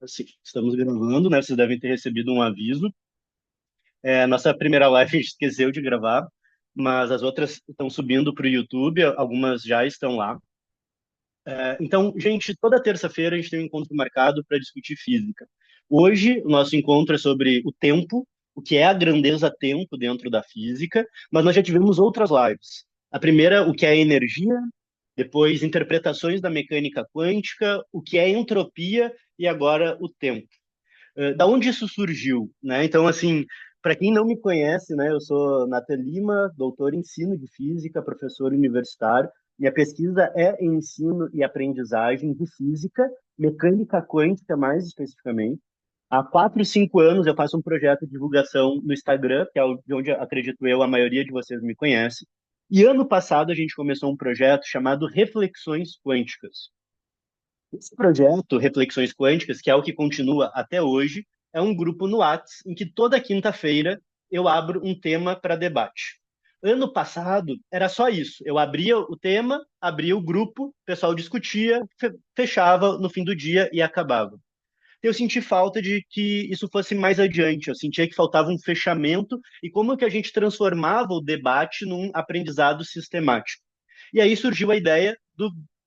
Assim, estamos gravando, né? Vocês devem ter recebido um aviso. Nossa primeira live a gente esqueceu de gravar, mas as outras estão subindo para o YouTube, algumas já estão lá. Então, gente, toda terça-feira a gente tem um encontro marcado para discutir física. Hoje, o nosso encontro é sobre o tempo, o que é a grandeza tempo dentro da física, mas nós já tivemos outras lives. A primeira, o que é energia, depois interpretações da mecânica quântica, o que é entropia e agora o tempo. Da onde isso surgiu, né? Então, assim, para quem não me conhece, né, eu sou Nathan Lima, doutor em ensino de física, professor universitário. Minha pesquisa é em ensino e aprendizagem de física, mecânica quântica mais especificamente. Há 4, 5 anos eu faço um projeto de divulgação no Instagram, que é de onde acredito eu a maioria de vocês me conhece. E ano passado a gente começou um projeto chamado Reflexões Quânticas. Esse projeto, Reflexões Quânticas, que é o que continua até hoje, é um grupo no Whats em que toda quinta-feira eu abro um tema para debate. Ano passado era só isso. Eu abria o tema, abria o grupo, o pessoal discutia, fechava no fim do dia e acabava. Eu senti falta de que isso fosse mais adiante. Eu sentia que faltava um fechamento e como que a gente transformava o debate num aprendizado sistemático. E aí surgiu a ideia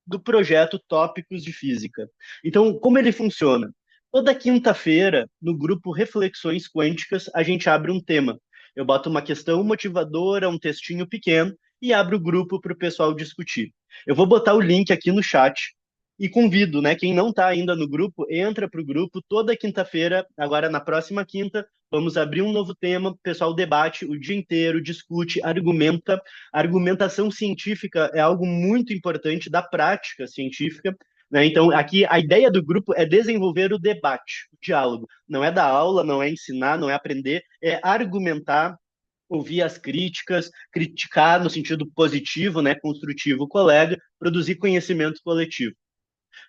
do projeto Tópicos de Física. Então, como ele funciona? Toda quinta-feira, no grupo Reflexões Quânticas, a gente abre um tema. Eu boto uma questão motivadora, um textinho pequeno e abro o grupo para o pessoal discutir. Eu vou botar o link aqui no chat e convido, né? Quem não está ainda no grupo, entra para o grupo toda quinta-feira. Agora, na próxima quinta, vamos abrir um novo tema. O pessoal debate o dia inteiro, discute, argumenta. A argumentação científica é algo muito importante da prática científica. Né? Então, aqui a ideia do grupo é desenvolver o debate, o diálogo. Não é dar aula, não é ensinar, não é aprender, é argumentar, ouvir as críticas, criticar no sentido positivo, né, construtivo o colega, produzir conhecimento coletivo.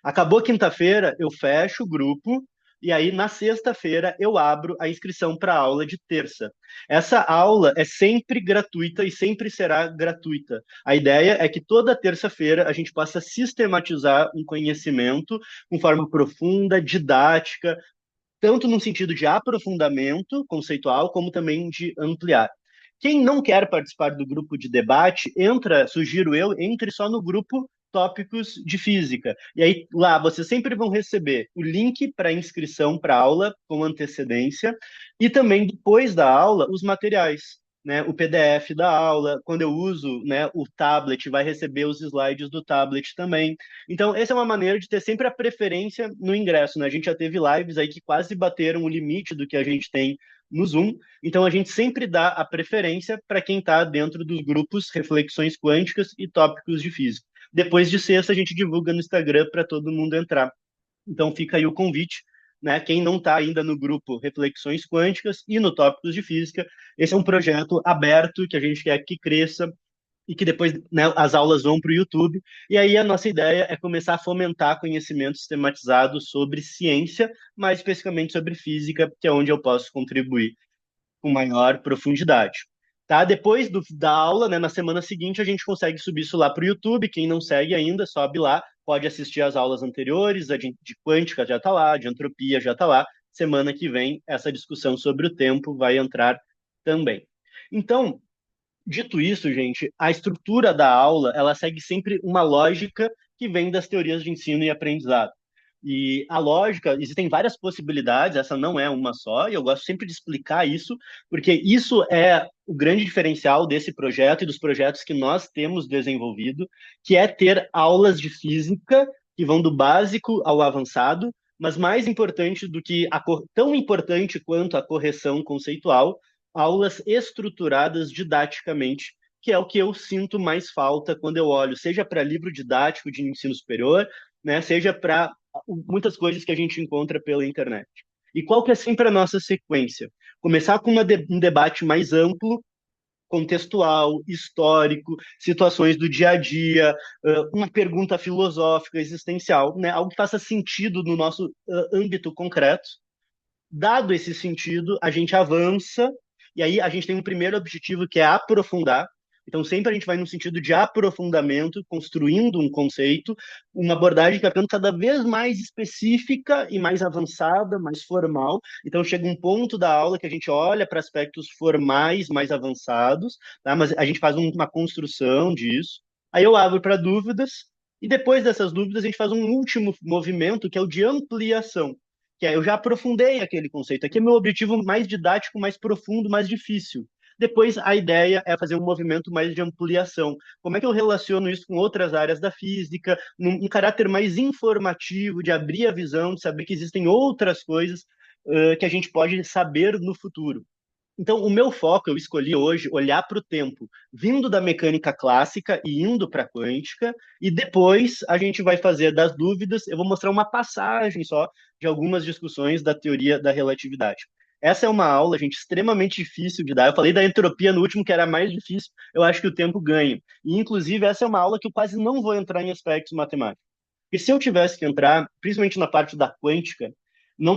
Acabou quinta-feira, eu fecho o grupo e aí na sexta-feira eu abro a inscrição para a aula de terça. Essa aula é sempre gratuita e sempre será gratuita. A ideia é que toda terça-feira a gente possa sistematizar um conhecimento com forma profunda, didática, tanto no sentido de aprofundamento conceitual, como também de ampliar. Quem não quer participar do grupo de debate, sugiro eu, entre só no grupo Tópicos de Física. E aí lá vocês sempre vão receber o link para inscrição para a aula com antecedência e também depois da aula os materiais. Né, o PDF da aula, quando eu uso, né, o tablet, vai receber os slides do tablet também. Então, essa é uma maneira de ter sempre a preferência no ingresso, né? A gente já teve lives aí que quase bateram o limite do que a gente tem no Zoom. Então, a gente sempre dá a preferência para quem está dentro dos grupos Reflexões Quânticas e Tópicos de Física. Depois de sexta, a gente divulga no Instagram para todo mundo entrar. Então, fica aí o convite, né? Quem não está ainda no grupo Reflexões Quânticas e no Tópicos de Física, esse é um projeto aberto que a gente quer que cresça e que depois, né, as aulas vão para o YouTube. E aí a nossa ideia é começar a fomentar conhecimento sistematizado sobre ciência, mais especificamente sobre física, que é onde eu posso contribuir com maior profundidade. Tá? Depois da aula, né, na semana seguinte, a gente consegue subir isso lá para o YouTube. Quem não segue ainda, sobe lá, pode assistir às aulas anteriores, a de quântica já está lá, de entropia já está lá. Semana que vem, essa discussão sobre o tempo vai entrar também. Então, dito isso, gente, a estrutura da aula, ela segue sempre uma lógica que vem das teorias de ensino e aprendizado. E a lógica, existem várias possibilidades, essa não é uma só, e eu gosto sempre de explicar isso, porque isso é o grande diferencial desse projeto e dos projetos que nós temos desenvolvido, que é ter aulas de física que vão do básico ao avançado, mas mais importante do que tão importante quanto a correção conceitual, aulas estruturadas didaticamente, que é o que eu sinto mais falta quando eu olho, seja para livro didático de ensino superior, né, seja para muitas coisas que a gente encontra pela internet. E qual que é sempre a nossa sequência? Começar com um debate mais amplo, contextual, histórico, situações do dia a dia, uma pergunta filosófica, existencial, né? Algo que faça sentido no nosso âmbito concreto. Dado esse sentido, a gente avança, e aí a gente tem um primeiro objetivo que é aprofundar. Então, sempre a gente vai no sentido de aprofundamento, construindo um conceito, uma abordagem que vai ficando cada vez mais específica e mais avançada, mais formal. Então, chega um ponto da aula que a gente olha para aspectos formais mais avançados, tá? Mas a gente faz uma construção disso. Aí eu abro para dúvidas, e depois dessas dúvidas, a gente faz um último movimento, que é o de ampliação, que é eu já aprofundei aquele conceito. Aqui é meu objetivo mais didático, mais profundo, mais difícil. Depois, a ideia é fazer um movimento mais de ampliação. Como é que eu relaciono isso com outras áreas da física, num caráter mais informativo, de abrir a visão, de saber que existem outras coisas que a gente pode saber no futuro. Então, o meu foco, eu escolhi hoje olhar para o tempo vindo da mecânica clássica e indo para a quântica, e depois a gente vai fazer das dúvidas, eu vou mostrar uma passagem só de algumas discussões da teoria da relatividade. Essa é uma aula, gente, extremamente difícil de dar. Eu falei da entropia no último, que era mais difícil, eu acho que o tempo ganha. E, inclusive, essa é uma aula que eu quase não vou entrar em aspectos matemáticos. E se eu tivesse que entrar, principalmente na parte da quântica, não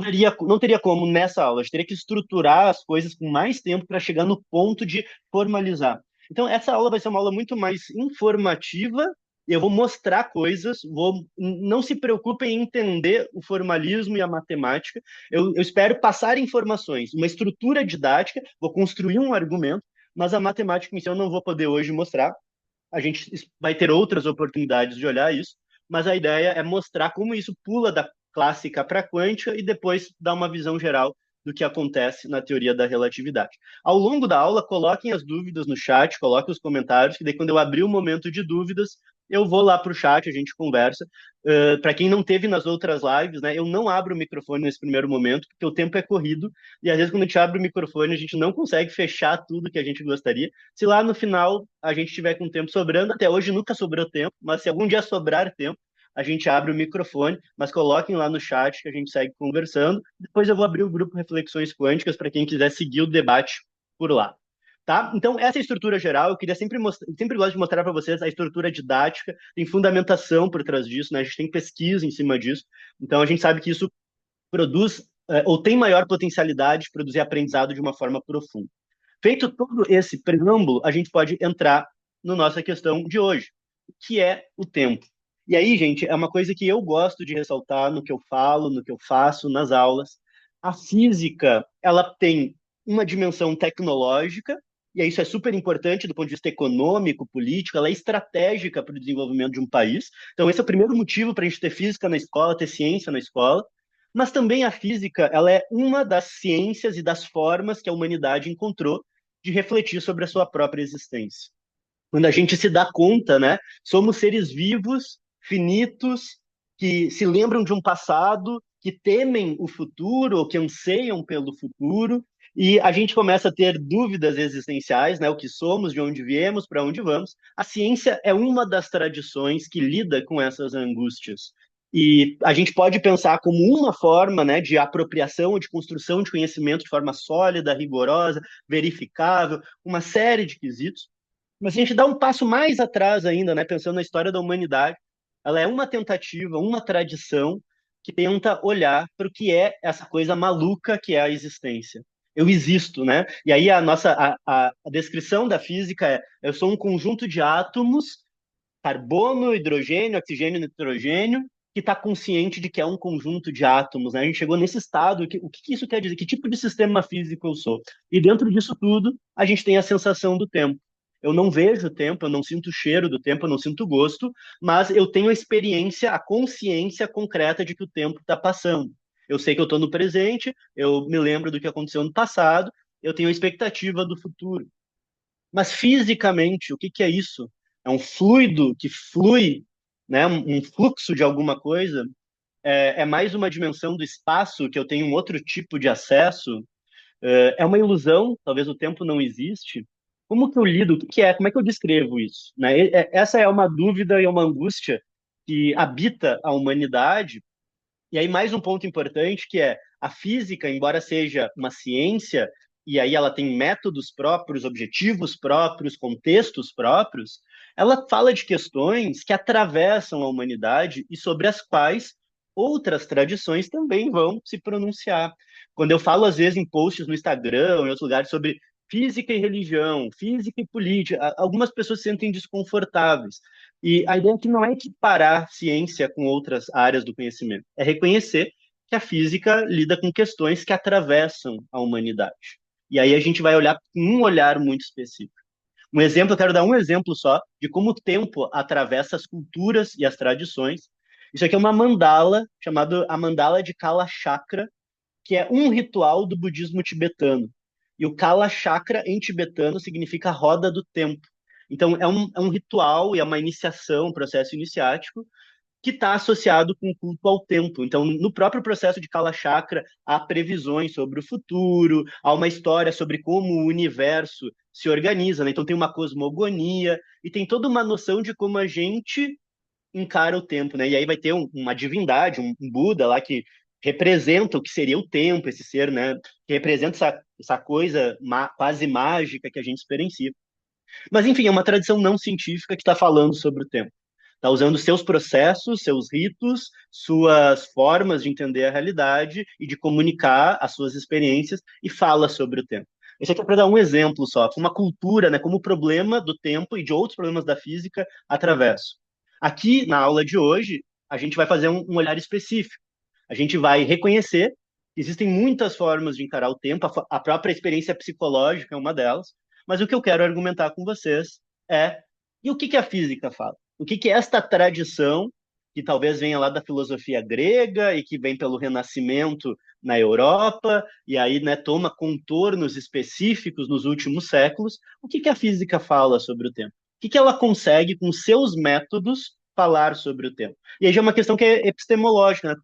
teria como nessa aula. A gente teria que estruturar as coisas com mais tempo para chegar no ponto de formalizar. Então, essa aula vai ser uma aula muito mais informativa. Eu vou mostrar coisas, não se preocupem em entender o formalismo e a matemática. Eu espero passar informações, uma estrutura didática, vou construir um argumento, mas a matemática em si eu não vou poder hoje mostrar. A gente vai ter outras oportunidades de olhar isso, mas a ideia é mostrar como isso pula da clássica para a quântica e depois dar uma visão geral do que acontece na teoria da relatividade. Ao longo da aula, coloquem as dúvidas no chat, coloquem os comentários, que daí quando eu abrir o momento de dúvidas, eu vou lá para o chat, a gente conversa. Para quem não teve nas outras lives, né, eu não abro o microfone nesse primeiro momento, porque o tempo é corrido, e às vezes quando a gente abre o microfone, a gente não consegue fechar tudo que a gente gostaria. Se lá no final a gente tiver com tempo sobrando, até hoje nunca sobrou tempo, mas se algum dia sobrar tempo, a gente abre o microfone, mas coloquem lá no chat que a gente segue conversando. Depois eu vou abrir o grupo Reflexões Quânticas para quem quiser seguir o debate por lá. Tá? Então, essa é a estrutura geral. Eu queria sempre mostrar, sempre gosto de mostrar para vocês a estrutura didática, tem fundamentação por trás disso, né? A gente tem pesquisa em cima disso. Então, a gente sabe que isso produz ou tem maior potencialidade de produzir aprendizado de uma forma profunda. Feito todo esse preâmbulo, a gente pode entrar na nossa questão de hoje, que é o tempo. E aí, gente, é uma coisa que eu gosto de ressaltar no que eu falo, no que eu faço nas aulas. A física, ela tem uma dimensão tecnológica, e isso é super importante do ponto de vista econômico, político, ela é estratégica para o desenvolvimento de um país. Então, esse é o primeiro motivo para a gente ter física na escola, ter ciência na escola. Mas também a física, ela é uma das ciências e das formas que a humanidade encontrou de refletir sobre a sua própria existência. Quando a gente se dá conta, né, somos seres vivos, finitos, que se lembram de um passado, que temem o futuro, ou que anseiam pelo futuro, e a gente começa a ter dúvidas existenciais, né, o que somos, de onde viemos, para onde vamos. A ciência é uma das tradições que lida com essas angústias. E a gente pode pensar como uma forma, né, de apropriação ou de construção de conhecimento de forma sólida, rigorosa, verificável, uma série de quesitos. Mas se a gente dá um passo mais atrás ainda, né, pensando na história da humanidade, ela é uma tentativa, uma tradição que tenta olhar para o que é essa coisa maluca que é a existência. Eu existo, né? E aí a descrição da física é: eu sou um conjunto de átomos, carbono, hidrogênio, oxigênio, nitrogênio, que está consciente de que é um conjunto de átomos, né? A gente chegou nesse estado. O que isso quer dizer? Que tipo de sistema físico eu sou? E dentro disso tudo, a gente tem a sensação do tempo. Eu não vejo o tempo, eu não sinto o cheiro do tempo, eu não sinto o gosto, mas eu tenho a experiência, a consciência concreta de que o tempo está passando. Eu sei que eu estou no presente, eu me lembro do que aconteceu no passado, eu tenho a expectativa do futuro. Mas fisicamente, o que que é isso? É um fluido que flui, né? Um fluxo de alguma coisa. É mais uma dimensão do espaço que eu tenho um outro tipo de acesso. É uma ilusão, talvez o tempo não existe. Como que eu lido? O que que é? Como é que eu descrevo isso? Né? Essa é uma dúvida e uma angústia que habita a humanidade. E aí, mais um ponto importante que é a física, embora seja uma ciência, e aí ela tem métodos próprios, objetivos próprios, contextos próprios, ela fala de questões que atravessam a humanidade e sobre as quais outras tradições também vão se pronunciar. Quando eu falo, às vezes, em posts no Instagram, em outros lugares, sobre física e religião, física e política. Algumas pessoas se sentem desconfortáveis. E a ideia aqui não é equiparar ciência com outras áreas do conhecimento, é reconhecer que a física lida com questões que atravessam a humanidade. E aí a gente vai olhar com um olhar muito específico. Um exemplo, eu quero dar um exemplo só de como o tempo atravessa as culturas e as tradições. Isso aqui é uma mandala, chamada a mandala de Kala Chakra, que é um ritual do budismo tibetano. E o Kala Chakra em tibetano significa roda do tempo. Então, é um ritual e é uma iniciação, um processo iniciático, que está associado com o culto ao tempo. Então, no próprio processo de Kala Chakra, há previsões sobre o futuro, há uma história sobre como o universo se organiza, né? Então, tem uma cosmogonia e tem toda uma noção de como a gente encara o tempo, né? E aí vai ter uma divindade, um Buda lá que representa o que seria o tempo, esse ser, né? Que representa essa coisa quase mágica que a gente experiencia. Mas, enfim, é uma tradição não científica que está falando sobre o tempo. Está usando seus processos, seus ritos, suas formas de entender a realidade e de comunicar as suas experiências e fala sobre o tempo. Isso aqui é para dar um exemplo só, como uma cultura, né, como o problema do tempo e de outros problemas da física atravessam. Aqui, na aula de hoje, a gente vai fazer um olhar específico. A gente vai reconhecer que existem muitas formas de encarar o tempo, a própria experiência psicológica é uma delas, mas o que eu quero argumentar com vocês é e o que a física fala? O que esta tradição, que talvez venha lá da filosofia grega e que vem pelo Renascimento na Europa, e aí né, toma contornos específicos nos últimos séculos, o que a física fala sobre o tempo? O que ela consegue, com seus métodos, falar sobre o tempo? E aí já é uma questão que é epistemológica, né?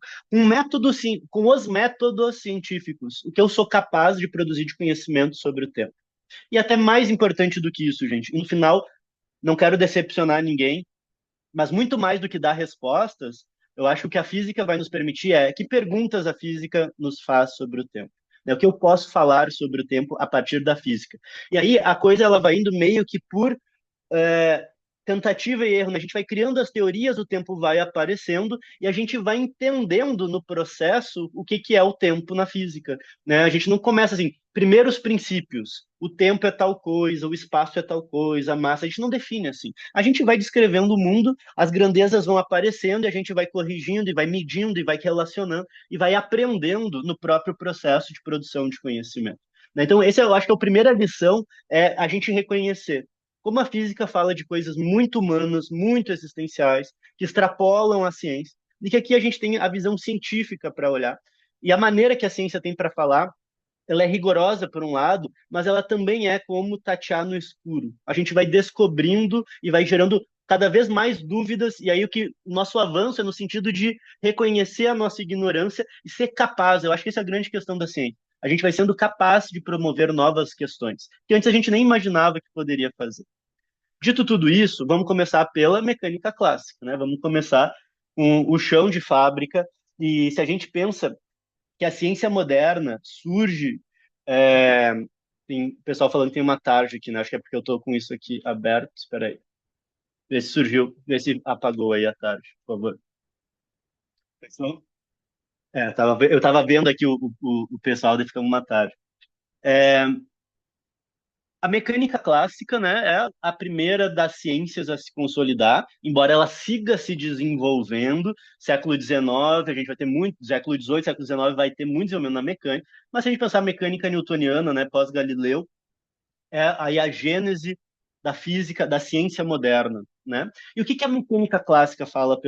Com os métodos científicos, o que eu sou capaz de produzir de conhecimento sobre o tempo. E até mais importante do que isso, gente, no final, não quero decepcionar ninguém, mas muito mais do que dar respostas, eu acho que o que a física vai nos permitir é que perguntas a física nos faz sobre o tempo. Né? O que eu posso falar sobre o tempo a partir da física. E aí a coisa ela vai indo meio que por é, tentativa e erro, né? A gente vai criando as teorias, o tempo vai aparecendo e a gente vai entendendo no processo o que é o tempo na física, né? A gente não começa assim, primeiros princípios, o tempo é tal coisa, o espaço é tal coisa, a massa, a gente não define assim. A gente vai descrevendo o mundo, as grandezas vão aparecendo e a gente vai corrigindo e vai medindo e vai relacionando e vai aprendendo no próprio processo de produção de conhecimento. Né? Então, esse eu acho que é a primeira lição, é a gente reconhecer como a física fala de coisas muito humanas, muito existenciais, que extrapolam a ciência, e que aqui a gente tem a visão científica para olhar. E a maneira que a ciência tem para falar, ela é rigorosa por um lado, mas ela também é como tatear no escuro. A gente vai descobrindo e vai gerando cada vez mais dúvidas, e aí o nosso avanço é no sentido de reconhecer a nossa ignorância e ser capaz. Eu acho que essa é a grande questão da ciência. A gente vai sendo capaz de promover novas questões, que antes a gente nem imaginava que poderia fazer. Dito tudo isso, vamos começar pela mecânica clássica, né? Vamos começar com o chão de fábrica. E se a gente pensa que a ciência moderna surge, é, tem pessoal falando que tem uma tarde aqui, né? Acho que é porque eu estou com isso aqui aberto. Espera aí. Vê se surgiu, vê se apagou aí a tarde, por favor. Pessoal? Eu estava vendo aqui o pessoal da Ficamos uma tarde. É, a mecânica clássica, né, é a primeira das ciências a se consolidar, embora ela siga se desenvolvendo. Século XIX, a gente vai ter muito, século XVIII, século XIX vai ter muito desenvolvimento na mecânica, mas se a gente pensar a mecânica newtoniana, né, pós-Galileu, é aí a gênese da física, da ciência moderna, né? E o que a mecânica clássica fala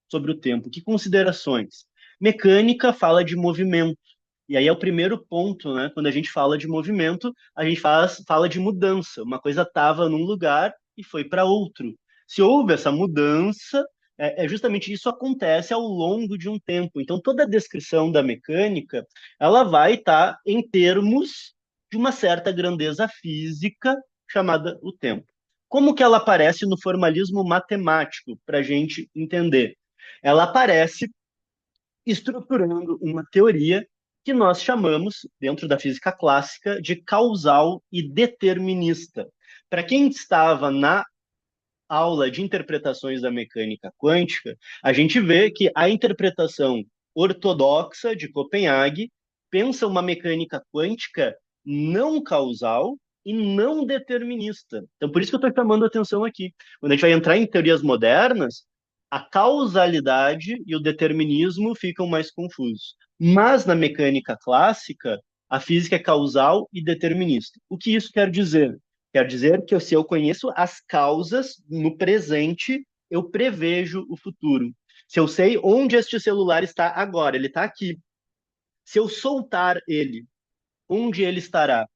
sobre o tempo? Que considerações? Mecânica fala de movimento. E aí é o primeiro ponto, né? Quando a gente fala de movimento, a gente fala de mudança. Uma coisa estava num lugar e foi para outro. Se houve essa mudança, justamente isso acontece ao longo de um tempo. Então, toda a descrição da mecânica, ela vai estar em termos de uma certa grandeza física chamada o tempo. Como que ela aparece no formalismo matemático, para a gente entender? Ela aparece estruturando uma teoria que nós chamamos, dentro da física clássica, de causal e determinista. Para quem estava na aula de interpretações da mecânica quântica, a gente vê que a interpretação ortodoxa de Copenhague pensa uma mecânica quântica não causal e não determinista. Então, por isso que eu estou chamando a atenção aqui. Quando a gente vai entrar em teorias modernas, a causalidade e o determinismo ficam mais confusos. Mas na mecânica clássica, a física é causal e determinista. O que isso quer dizer? Quer dizer que se eu conheço as causas no presente, eu prevejo o futuro. Se eu sei onde este celular está agora, ele está aqui. Se eu soltar ele, onde ele estará?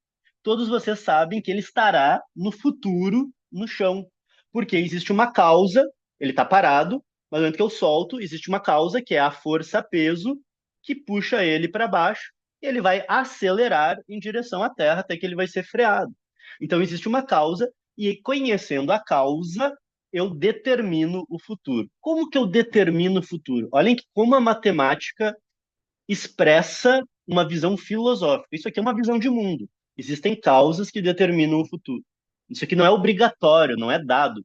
Todos vocês sabem que ele estará no futuro no chão, porque existe uma causa, ele está parado, mas no momento que eu solto, existe uma causa, que é a força-peso, que puxa ele para baixo, e ele vai acelerar em direção à Terra até que ele vai ser freado. Então, existe uma causa, e conhecendo a causa, eu determino o futuro. Como que eu determino o futuro? Olhem como a matemática expressa uma visão filosófica. Isso aqui é uma visão de mundo. Existem causas que determinam o futuro. Isso aqui não é obrigatório, não é dado.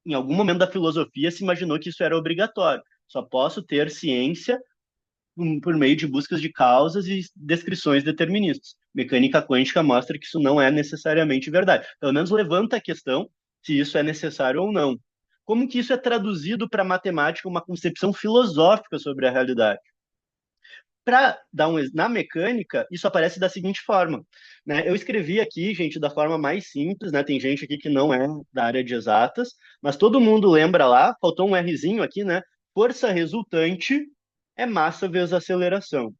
Em algum momento da filosofia se imaginou que isso era obrigatório. Só posso ter ciência por meio de buscas de causas e descrições deterministas. Mecânica quântica mostra que isso não é necessariamente verdade. Pelo menos levanta a questão se isso é necessário ou não. Como que isso é traduzido para a matemática, uma concepção filosófica sobre a realidade? Para dar na mecânica, isso aparece da seguinte forma, né? Eu escrevi aqui, gente, da forma mais simples, né? Tem gente aqui que não é da área de exatas, mas todo mundo lembra lá, faltou um Rzinho aqui, né? Força resultante é massa vezes aceleração.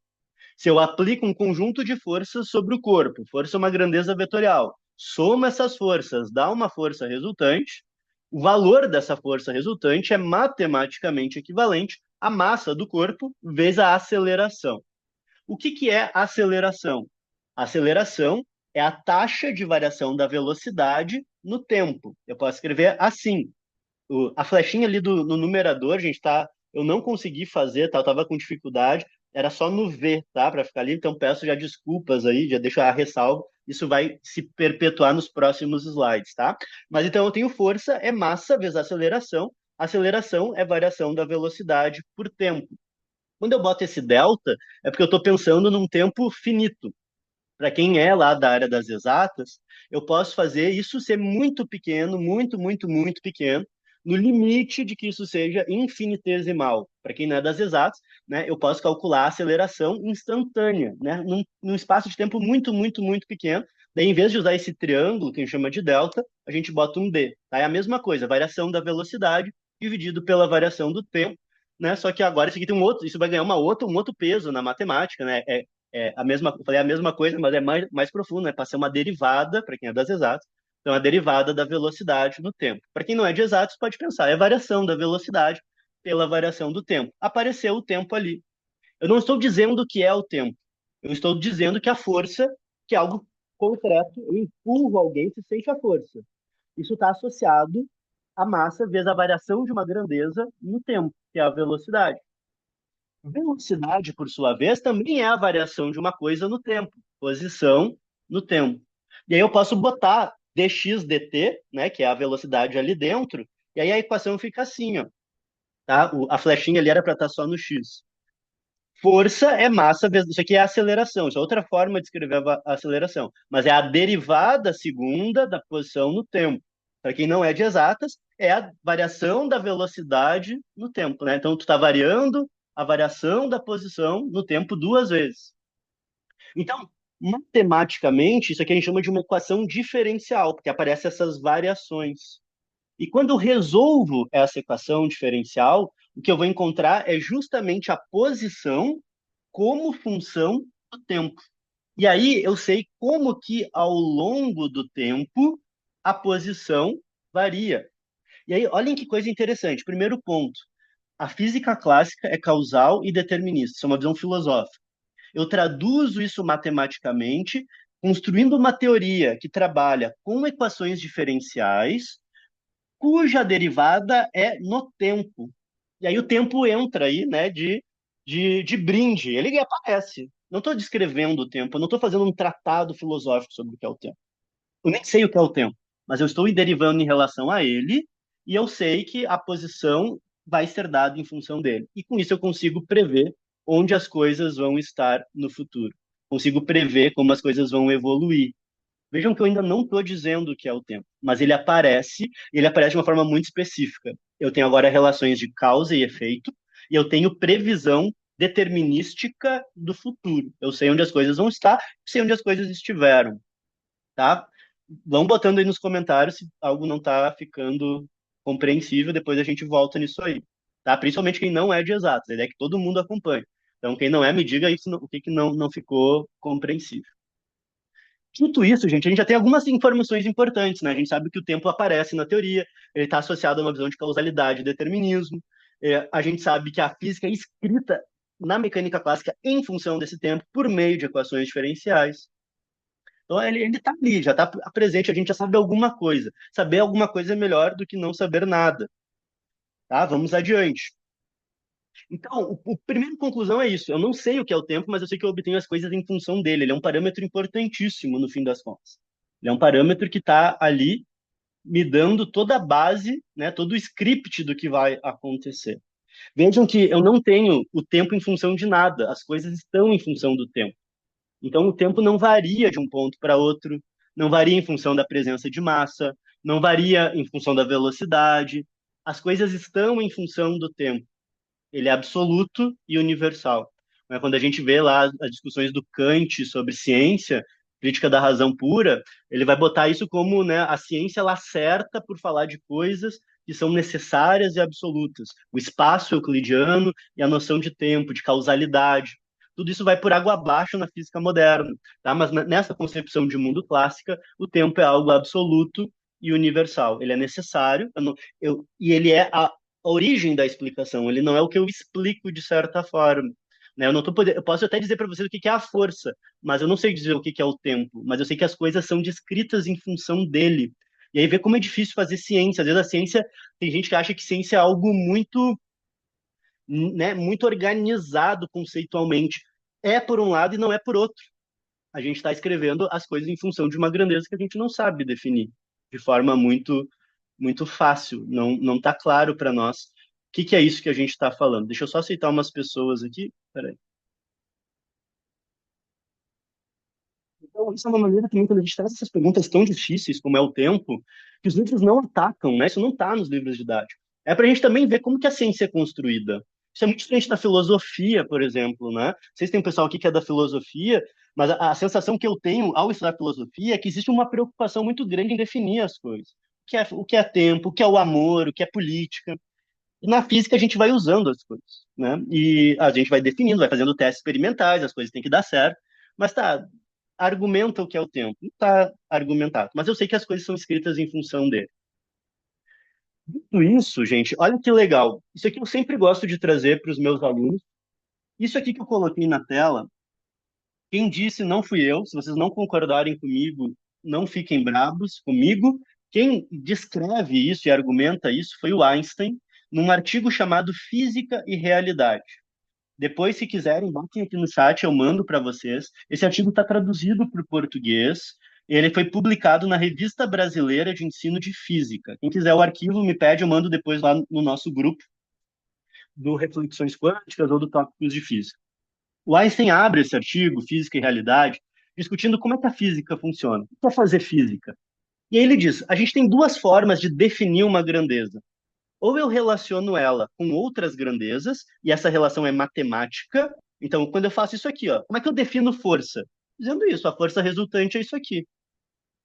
Se eu aplico um conjunto de forças sobre o corpo, força é uma grandeza vetorial, soma essas forças, dá uma força resultante, o valor dessa força resultante é matematicamente equivalente à massa do corpo vezes a aceleração. O que, que é aceleração? A aceleração é a taxa de variação da velocidade no tempo. Eu posso escrever assim. A flechinha ali no numerador, gente, tá? Eu não consegui fazer, tá? Eu tava com dificuldade. Era só no V, tá? Para ficar ali. Então peço já desculpas aí, já deixo a ressalva. Isso vai se perpetuar nos próximos slides, tá? Mas então eu tenho força é massa vezes aceleração. Aceleração é variação da velocidade por tempo. Quando eu boto esse delta, é porque eu estou pensando num tempo finito. Para quem é lá da área das exatas, eu posso fazer isso ser muito pequeno, muito, muito, muito pequeno, no limite de que isso seja infinitesimal. Para quem não é das exatas, né, eu posso calcular a aceleração instantânea, né, num espaço de tempo muito, muito, muito pequeno. Daí, em vez de usar esse triângulo, que a gente chama de delta, a gente bota um D. Tá? É a mesma coisa, variação da velocidade dividido pela variação do tempo, né? Só que agora isso aqui tem um outro, isso vai ganhar um outro peso na matemática, né? A mesma, eu falei a mesma coisa, mas é mais profundo, né? Para ser uma derivada, para quem é das exatas, então a derivada da velocidade no tempo. Para quem não é de exatos, pode pensar, é variação da velocidade pela variação do tempo. Apareceu o tempo ali. Eu não estou dizendo que é o tempo. Eu estou dizendo que a força, que é algo concreto, eu empurro alguém, se sente a força. Isso está associado à massa vezes a variação de uma grandeza no tempo, que é a velocidade. Velocidade, por sua vez, também é a variação de uma coisa no tempo, posição no tempo. E aí eu posso botar dx dt, né, que é a velocidade ali dentro, e aí a equação fica assim, ó, tá? A flechinha ali era para estar só no x. Força é massa vezes. Isso aqui é aceleração, isso é outra forma de escrever a aceleração, mas é a derivada segunda da posição no tempo. Para quem não é de exatas, é a variação da velocidade no tempo, né? Então, tu está variando a variação da posição no tempo duas vezes. Então, matematicamente, isso aqui a gente chama de uma equação diferencial, porque aparecem essas variações. E quando eu resolvo essa equação diferencial, o que eu vou encontrar é justamente a posição como função do tempo. E aí eu sei como que ao longo do tempo a posição varia. E aí, olhem que coisa interessante. Primeiro ponto, a física clássica é causal e determinista. Isso é uma visão filosófica. Eu traduzo isso matematicamente, construindo uma teoria que trabalha com equações diferenciais, cuja derivada é no tempo. E aí o tempo entra aí, né, de brinde. Ele aparece. Não estou descrevendo o tempo, eu não estou fazendo um tratado filosófico sobre o que é o tempo. Eu nem sei o que é o tempo, mas eu estou derivando em relação a ele e eu sei que a posição vai ser dada em função dele. E com isso eu consigo prever onde as coisas vão estar no futuro. Consigo prever como as coisas vão evoluir. Vejam que eu ainda não estou dizendo que é o tempo, mas e ele aparece de uma forma muito específica. Eu tenho agora relações de causa e efeito, e eu tenho previsão determinística do futuro. Eu sei onde as coisas vão estar, sei onde as coisas estiveram, tá? Vão botando aí nos comentários se algo não está ficando compreensível, depois a gente volta nisso aí, tá? Principalmente quem não é de exatas, a ideia é que todo mundo acompanhe. Então, quem não é, me diga aí o que que não ficou compreensível. Dito isso, gente, a gente já tem algumas informações importantes, né? A gente sabe que o tempo aparece na teoria, ele está associado a uma visão de causalidade e determinismo. A gente sabe que a física é escrita na mecânica clássica em função desse tempo, por meio de equações diferenciais. Então, ele está ali, já está presente, a gente já sabe alguma coisa. Saber alguma coisa é melhor do que não saber nada, tá? Vamos adiante. Então, o primeira conclusão é isso. Eu não sei o que é o tempo, mas eu sei que eu obtenho as coisas em função dele. Ele é um parâmetro importantíssimo, no fim das contas. Ele é um parâmetro que está ali me dando toda a base, né, todo o script do que vai acontecer. Vejam que eu não tenho o tempo em função de nada, as coisas estão em função do tempo. Então, o tempo não varia de um ponto para outro, não varia em função da presença de massa, não varia em função da velocidade. As coisas estão em função do tempo. Ele é absoluto e universal. Né? Quando a gente vê lá as discussões do Kant sobre ciência, crítica da razão pura, ele vai botar isso como, né, a ciência ela acerta por falar de coisas que são necessárias e absolutas. O espaço euclidiano e a noção de tempo, de causalidade. Tudo isso vai por água abaixo na física moderna. Tá? Mas nessa concepção de mundo clássica, o tempo é algo absoluto e universal. Ele é necessário, e ele é a origem da explicação, ele não é o que eu explico de certa forma. Né? Eu posso até dizer para vocês o que que é a força, mas eu não sei dizer o que que é o tempo, mas eu sei que as coisas são descritas em função dele. E aí ver como é difícil fazer ciência. Às vezes a ciência, tem gente que acha que ciência é algo muito, né, muito organizado conceitualmente. É por um lado e não é por outro. A gente está escrevendo as coisas em função de uma grandeza que a gente não sabe definir de forma muito fácil. Não está claro para nós o que é isso que a gente está falando. Deixa eu só aceitar umas pessoas aqui. Peraí. Então, isso é uma maneira também, quando a gente traz essas perguntas tão difíceis, como é o tempo, que os livros não atacam, né? Isso não está nos livros didáticos. É para a gente também ver como que a ciência é construída. Isso é muito diferente da filosofia, por exemplo, né? Vocês têm um pessoal aqui que é da filosofia, mas a sensação que eu tenho ao estudar filosofia é que existe uma preocupação muito grande em definir as coisas. O que é tempo, o que é o amor, o que é política. E na física a gente vai usando as coisas, né? E a gente vai definindo, vai fazendo testes experimentais, as coisas têm que dar certo. Mas tá, argumenta o que é o tempo. Não está argumentado. Mas eu sei que as coisas são escritas em função dele. Dito isso, gente, olha que legal. Isso aqui eu sempre gosto de trazer para os meus alunos. Isso aqui que eu coloquei na tela, quem disse não fui eu. Se vocês não concordarem comigo, não fiquem bravos comigo. Quem descreve isso e argumenta isso foi o Einstein, num artigo chamado Física e Realidade. Depois, se quiserem, botem aqui no chat, eu mando para vocês. Esse artigo está traduzido para o português. Ele foi publicado na Revista Brasileira de Ensino de Física. Quem quiser o arquivo, me pede, eu mando depois lá no nosso grupo do Reflexões Quânticas ou do Tópicos de Física. O Einstein abre esse artigo, Física e Realidade, discutindo como é que a física funciona. O que é fazer física? E aí ele diz: a gente tem duas formas de definir uma grandeza. Ou eu relaciono ela com outras grandezas, e essa relação é matemática. Então, quando eu faço isso aqui, ó, como é que eu defino força? Dizendo isso, a força resultante é isso aqui.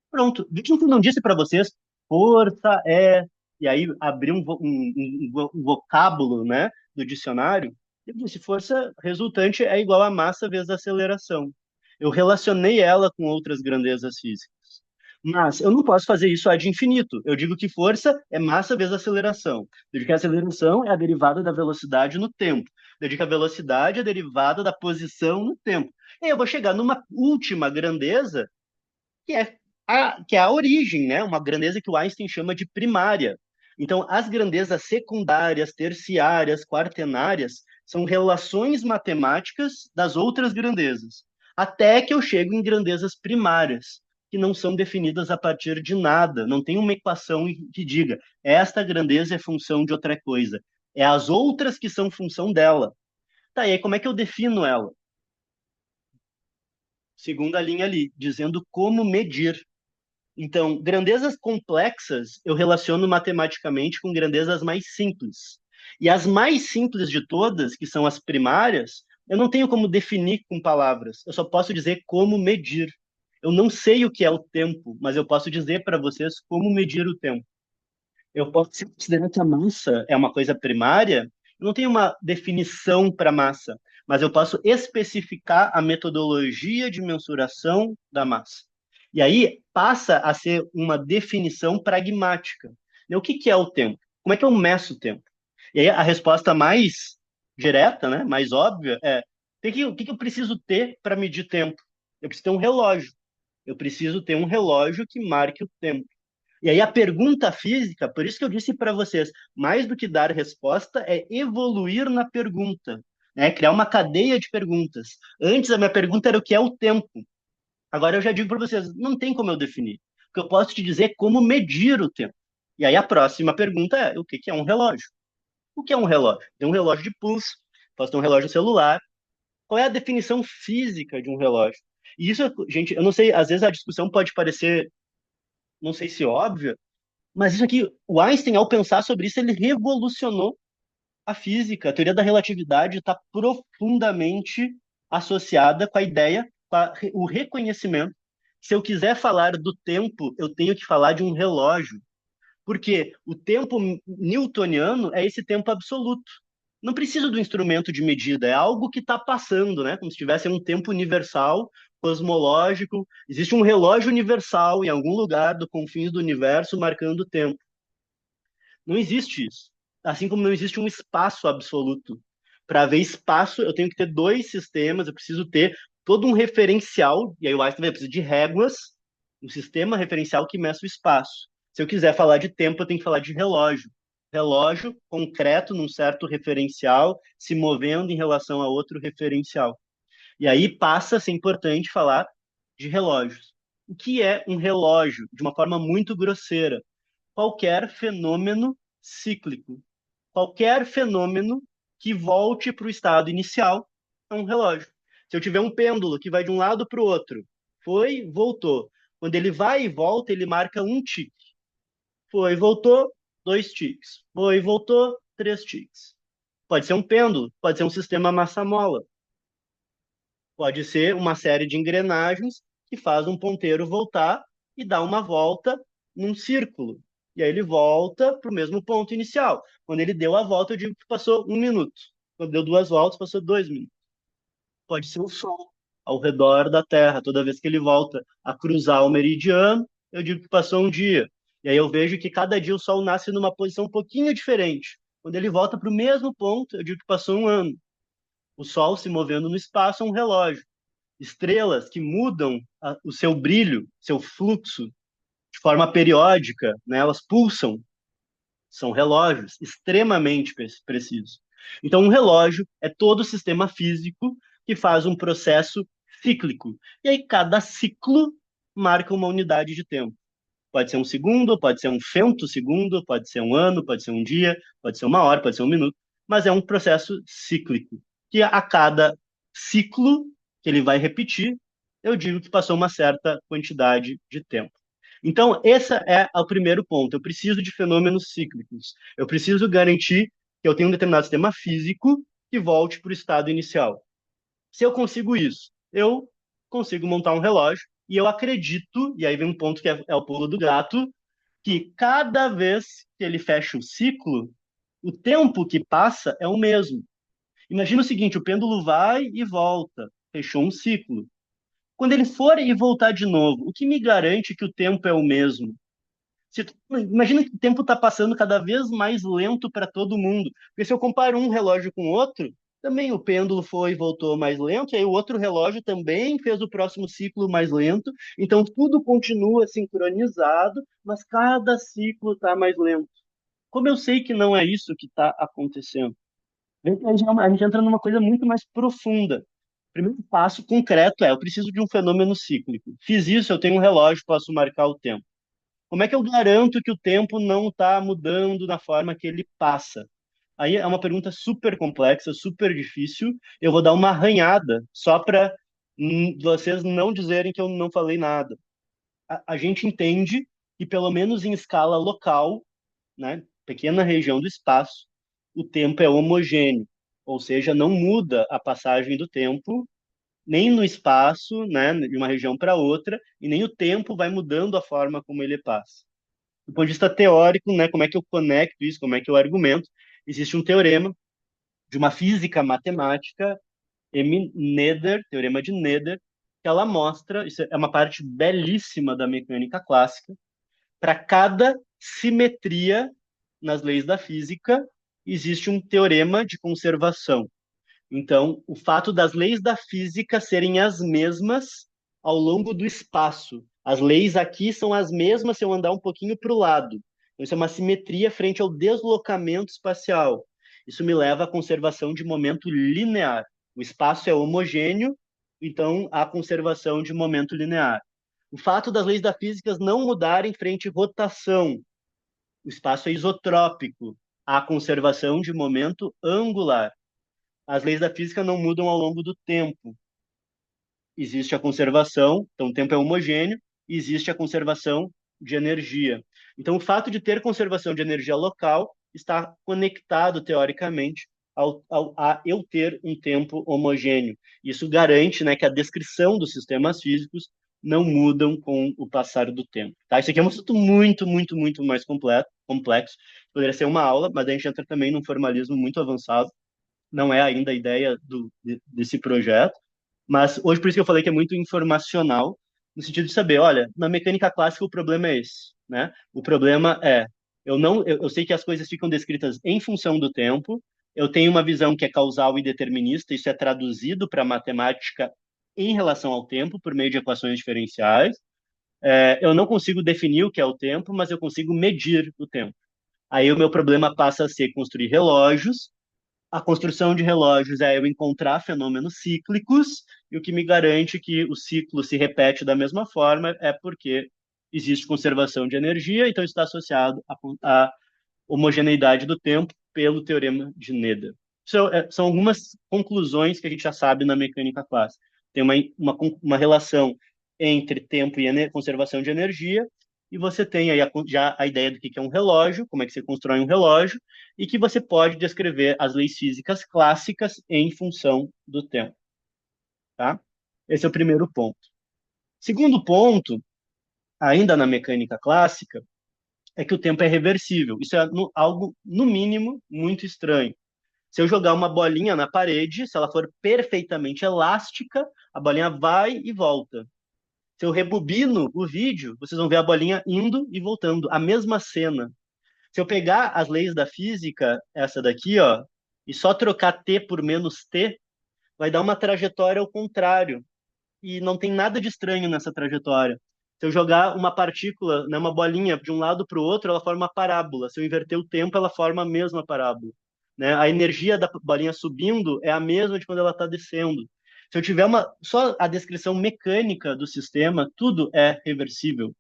Pronto. Viu que eu não disse para vocês? Força é. E aí abrir um vocábulo, né, do dicionário. Eu disse: força resultante é igual a massa vezes aceleração. Eu relacionei ela com outras grandezas físicas. Mas eu não posso fazer isso ad infinito. Eu digo que força é massa vezes aceleração. Eu digo que a aceleração é a derivada da velocidade no tempo. Eu digo que a velocidade é a derivada da posição no tempo. E aí eu vou chegar numa última grandeza, que é a origem, né? Uma grandeza que o Einstein chama de primária. Então, as grandezas secundárias, terciárias, quaternárias são relações matemáticas das outras grandezas, até que eu chego em grandezas primárias, que não são definidas a partir de nada. Não tem uma equação que diga esta grandeza é função de outra coisa. É as outras que são função dela. Tá, e aí como é que eu defino ela? Segunda linha ali, dizendo como medir. Então, grandezas complexas eu relaciono matematicamente com grandezas mais simples. E as mais simples de todas, que são as primárias, eu não tenho como definir com palavras. Eu só posso dizer como medir. Eu não sei o que é o tempo, mas eu posso dizer para vocês como medir o tempo. Eu posso se considerar que a massa é uma coisa primária, eu não tenho uma definição para massa, mas eu posso especificar a metodologia de mensuração da massa. E aí passa a ser uma definição pragmática. O que que é o tempo? Como é que eu meço o tempo? E aí a resposta mais direta, né, mais óbvia é: o que que eu preciso ter para medir tempo? Eu preciso ter um relógio. Eu preciso ter um relógio que marque o tempo. E aí a pergunta física, por isso que eu disse para vocês, mais do que dar resposta, é evoluir na pergunta, né? Criar uma cadeia de perguntas. Antes a minha pergunta era o que é o tempo. Agora eu já digo para vocês, não tem como eu definir. Porque eu posso te dizer como medir o tempo. E aí a próxima pergunta é, o que que é um relógio? O que é um relógio? Tem um relógio de pulso, posso ter um relógio celular. Qual é a definição física de um relógio? E isso, gente, eu não sei, às vezes a discussão pode parecer, não sei se óbvia, mas isso aqui, o Einstein, ao pensar sobre isso, ele revolucionou a física. A teoria da relatividade está profundamente associada com a ideia, o reconhecimento. Se eu quiser falar do tempo, eu tenho que falar de um relógio. Porque o tempo newtoniano é esse tempo absoluto. Não precisa do instrumento de medida, é algo que está passando, né? Como se tivesse um tempo universal, cosmológico. Existe um relógio universal em algum lugar do confins do universo marcando o tempo. Não existe isso. Assim como não existe um espaço absoluto. Para haver espaço, eu tenho que ter dois sistemas, eu preciso ter todo um referencial, e aí o Einstein vai precisar de réguas, um sistema referencial que meça o espaço. Se eu quiser falar de tempo, eu tenho que falar de relógio. Relógio concreto num certo referencial, se movendo em relação a outro referencial. E aí passa a ser importante falar de relógios. O que é um relógio? De uma forma muito grosseira, qualquer fenômeno cíclico. Qualquer fenômeno que volte para o estado inicial é um relógio. Se eu tiver um pêndulo que vai de um lado para o outro, foi, voltou. Quando ele vai e volta, ele marca um tique. Foi, voltou, dois tiques. Foi, voltou, três tiques. Pode ser um pêndulo, pode ser um sistema massa-mola, pode ser uma série de engrenagens que faz um ponteiro voltar e dar uma volta num círculo. E aí ele volta para o mesmo ponto inicial. Quando ele deu a volta, eu digo que passou 1 minuto. Quando deu duas voltas, passou 2 minutos. Pode ser o Sol ao redor da Terra. Toda vez que ele volta a cruzar o meridiano, eu digo que passou um dia. E aí eu vejo que cada dia o Sol nasce numa posição um pouquinho diferente. Quando ele volta para o mesmo ponto, eu digo que passou um ano. O Sol se movendo no espaço é um relógio. Estrelas que mudam o seu brilho, seu fluxo de forma periódica, né? Elas pulsam, são relógios extremamente precisos. Então, um relógio é todo o sistema físico que faz um processo cíclico. E aí, cada ciclo marca uma unidade de tempo. Pode ser um segundo, pode ser um femtosegundo, pode ser um ano, pode ser um dia, pode ser uma hora, pode ser um minuto, mas é um processo cíclico, que a cada ciclo que ele vai repetir, eu digo que passou uma certa quantidade de tempo. Então, esse é o primeiro ponto. Eu preciso de fenômenos cíclicos. Eu preciso garantir que eu tenho um determinado sistema físico que volte para o estado inicial. Se eu consigo isso, eu consigo montar um relógio e eu acredito, e aí vem um ponto que é o pulo do gato, que cada vez que ele fecha o ciclo, o tempo que passa é o mesmo. Imagina o seguinte, o pêndulo vai e volta, fechou um ciclo. Quando ele for e voltar de novo, o que me garante que o tempo é o mesmo? Imagina que o tempo está passando cada vez mais lento para todo mundo. Porque se eu comparo um relógio com outro, também o pêndulo foi e voltou mais lento, e aí o outro relógio também fez o próximo ciclo mais lento. Então tudo continua sincronizado, mas cada ciclo está mais lento. Como eu sei que não é isso que está acontecendo? A gente entra numa coisa muito mais profunda. O primeiro passo concreto é: eu preciso de um fenômeno cíclico. Fiz isso, eu tenho um relógio, posso marcar o tempo. Como é que eu garanto que o tempo não está mudando na forma que ele passa? Aí é uma pergunta super complexa, super difícil. Eu vou dar uma arranhada só para vocês não dizerem que eu não falei nada. a gente entende que, pelo menos em escala local, né, pequena região do espaço, o tempo é homogêneo, ou seja, não muda a passagem do tempo nem no espaço, né, de uma região para outra, e nem o tempo vai mudando a forma como ele passa. Do ponto de vista teórico, né, como é que eu conecto isso, como é que eu argumento? Existe um teorema de uma física matemática, Nether, teorema de Nether, que ela mostra, isso é uma parte belíssima da mecânica clássica, para cada simetria nas leis da física, existe um teorema de conservação. Então, o fato das leis da física serem as mesmas ao longo do espaço. As leis aqui são as mesmas se eu andar um pouquinho para o lado. Então, isso é uma simetria frente ao deslocamento espacial. Isso me leva à conservação de momento linear. O espaço é homogêneo, então há conservação de momento linear. O fato das leis da física não mudarem frente à rotação. O espaço é isotrópico. Há conservação de momento angular. As leis da física não mudam ao longo do tempo. Existe a conservação, então o tempo é homogêneo, e existe a conservação de energia. Então, o fato de ter conservação de energia local está conectado, teoricamente, a eu ter um tempo homogêneo. Isso garante, né, que a descrição dos sistemas físicos não mudam com o passar do tempo. Tá? Isso aqui é um assunto muito, muito, muito mais complexo. Poderia ser uma aula, mas a gente entra também num formalismo muito avançado, não é ainda a ideia desse projeto, mas hoje por isso que eu falei que é muito informacional, no sentido de saber, olha, na mecânica clássica o problema é esse, né? O problema é, eu sei que as coisas ficam descritas em função do tempo, eu tenho uma visão que é causal e determinista, isso é traduzido para a matemática em relação ao tempo, por meio de equações diferenciais. Eu não consigo definir o que é o tempo, mas eu consigo medir o tempo. Aí o meu problema passa a ser construir relógios. A construção de relógios é eu encontrar fenômenos cíclicos, e o que me garante que o ciclo se repete da mesma forma é porque existe conservação de energia, então está associado à homogeneidade do tempo pelo teorema de Nether. São algumas conclusões que a gente já sabe na mecânica clássica. Tem uma relação entre tempo e conservação de energia, e você tem aí já a ideia do que é um relógio, como é que você constrói um relógio, e que você pode descrever as leis físicas clássicas em função do tempo. Tá? Esse é o primeiro ponto. Segundo ponto, ainda na mecânica clássica, é que o tempo é reversível. Isso é algo, no mínimo, muito estranho. Se eu jogar uma bolinha na parede, se ela for perfeitamente elástica, a bolinha vai e volta. Se eu rebobino o vídeo, vocês vão ver a bolinha indo e voltando, a mesma cena. Se eu pegar as leis da física, essa daqui, ó, e só trocar t por menos t, vai dar uma trajetória ao contrário. E não tem nada de estranho nessa trajetória. Se eu jogar uma partícula, né, uma bolinha de um lado para o outro, ela forma uma parábola. Se eu inverter o tempo, ela forma a mesma parábola. Né? A energia da bolinha subindo é a mesma de quando ela está descendo. Se eu tiver só a descrição mecânica do sistema, tudo é reversível.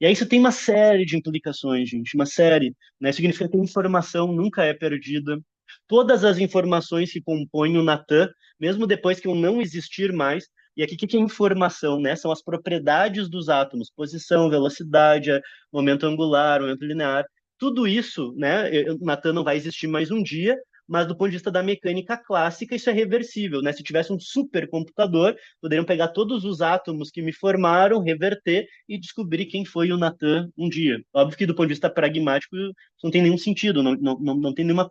E aí isso tem uma série de implicações, gente, uma série, né? Significa que a informação nunca é perdida. Todas as informações que compõem o Natan, mesmo depois que eu não existir mais, e aqui o que é informação, né? São as propriedades dos átomos, posição, velocidade, momento angular, momento linear. Tudo isso, né? O Natan não vai existir mais um dia, mas do ponto de vista da mecânica clássica, isso é reversível, né? Se tivesse um supercomputador, poderiam pegar todos os átomos que me formaram, reverter e descobrir quem foi o Natan um dia. Óbvio que do ponto de vista pragmático, isso não tem nenhum sentido, não tem nenhuma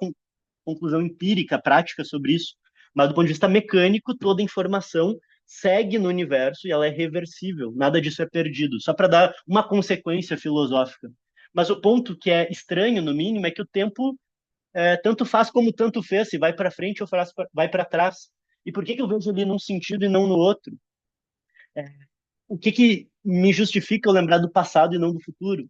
conclusão empírica, prática sobre isso. Mas do ponto de vista mecânico, toda informação segue no universo e ela é reversível, nada disso é perdido, só para dar uma consequência filosófica. Mas o ponto que é estranho, no mínimo, é que o tempo tanto faz como tanto fez, se vai para frente ou vai para trás. E por que, que eu vejo ali num sentido e não no outro? É, o que, que me justifica eu lembrar do passado e não do futuro?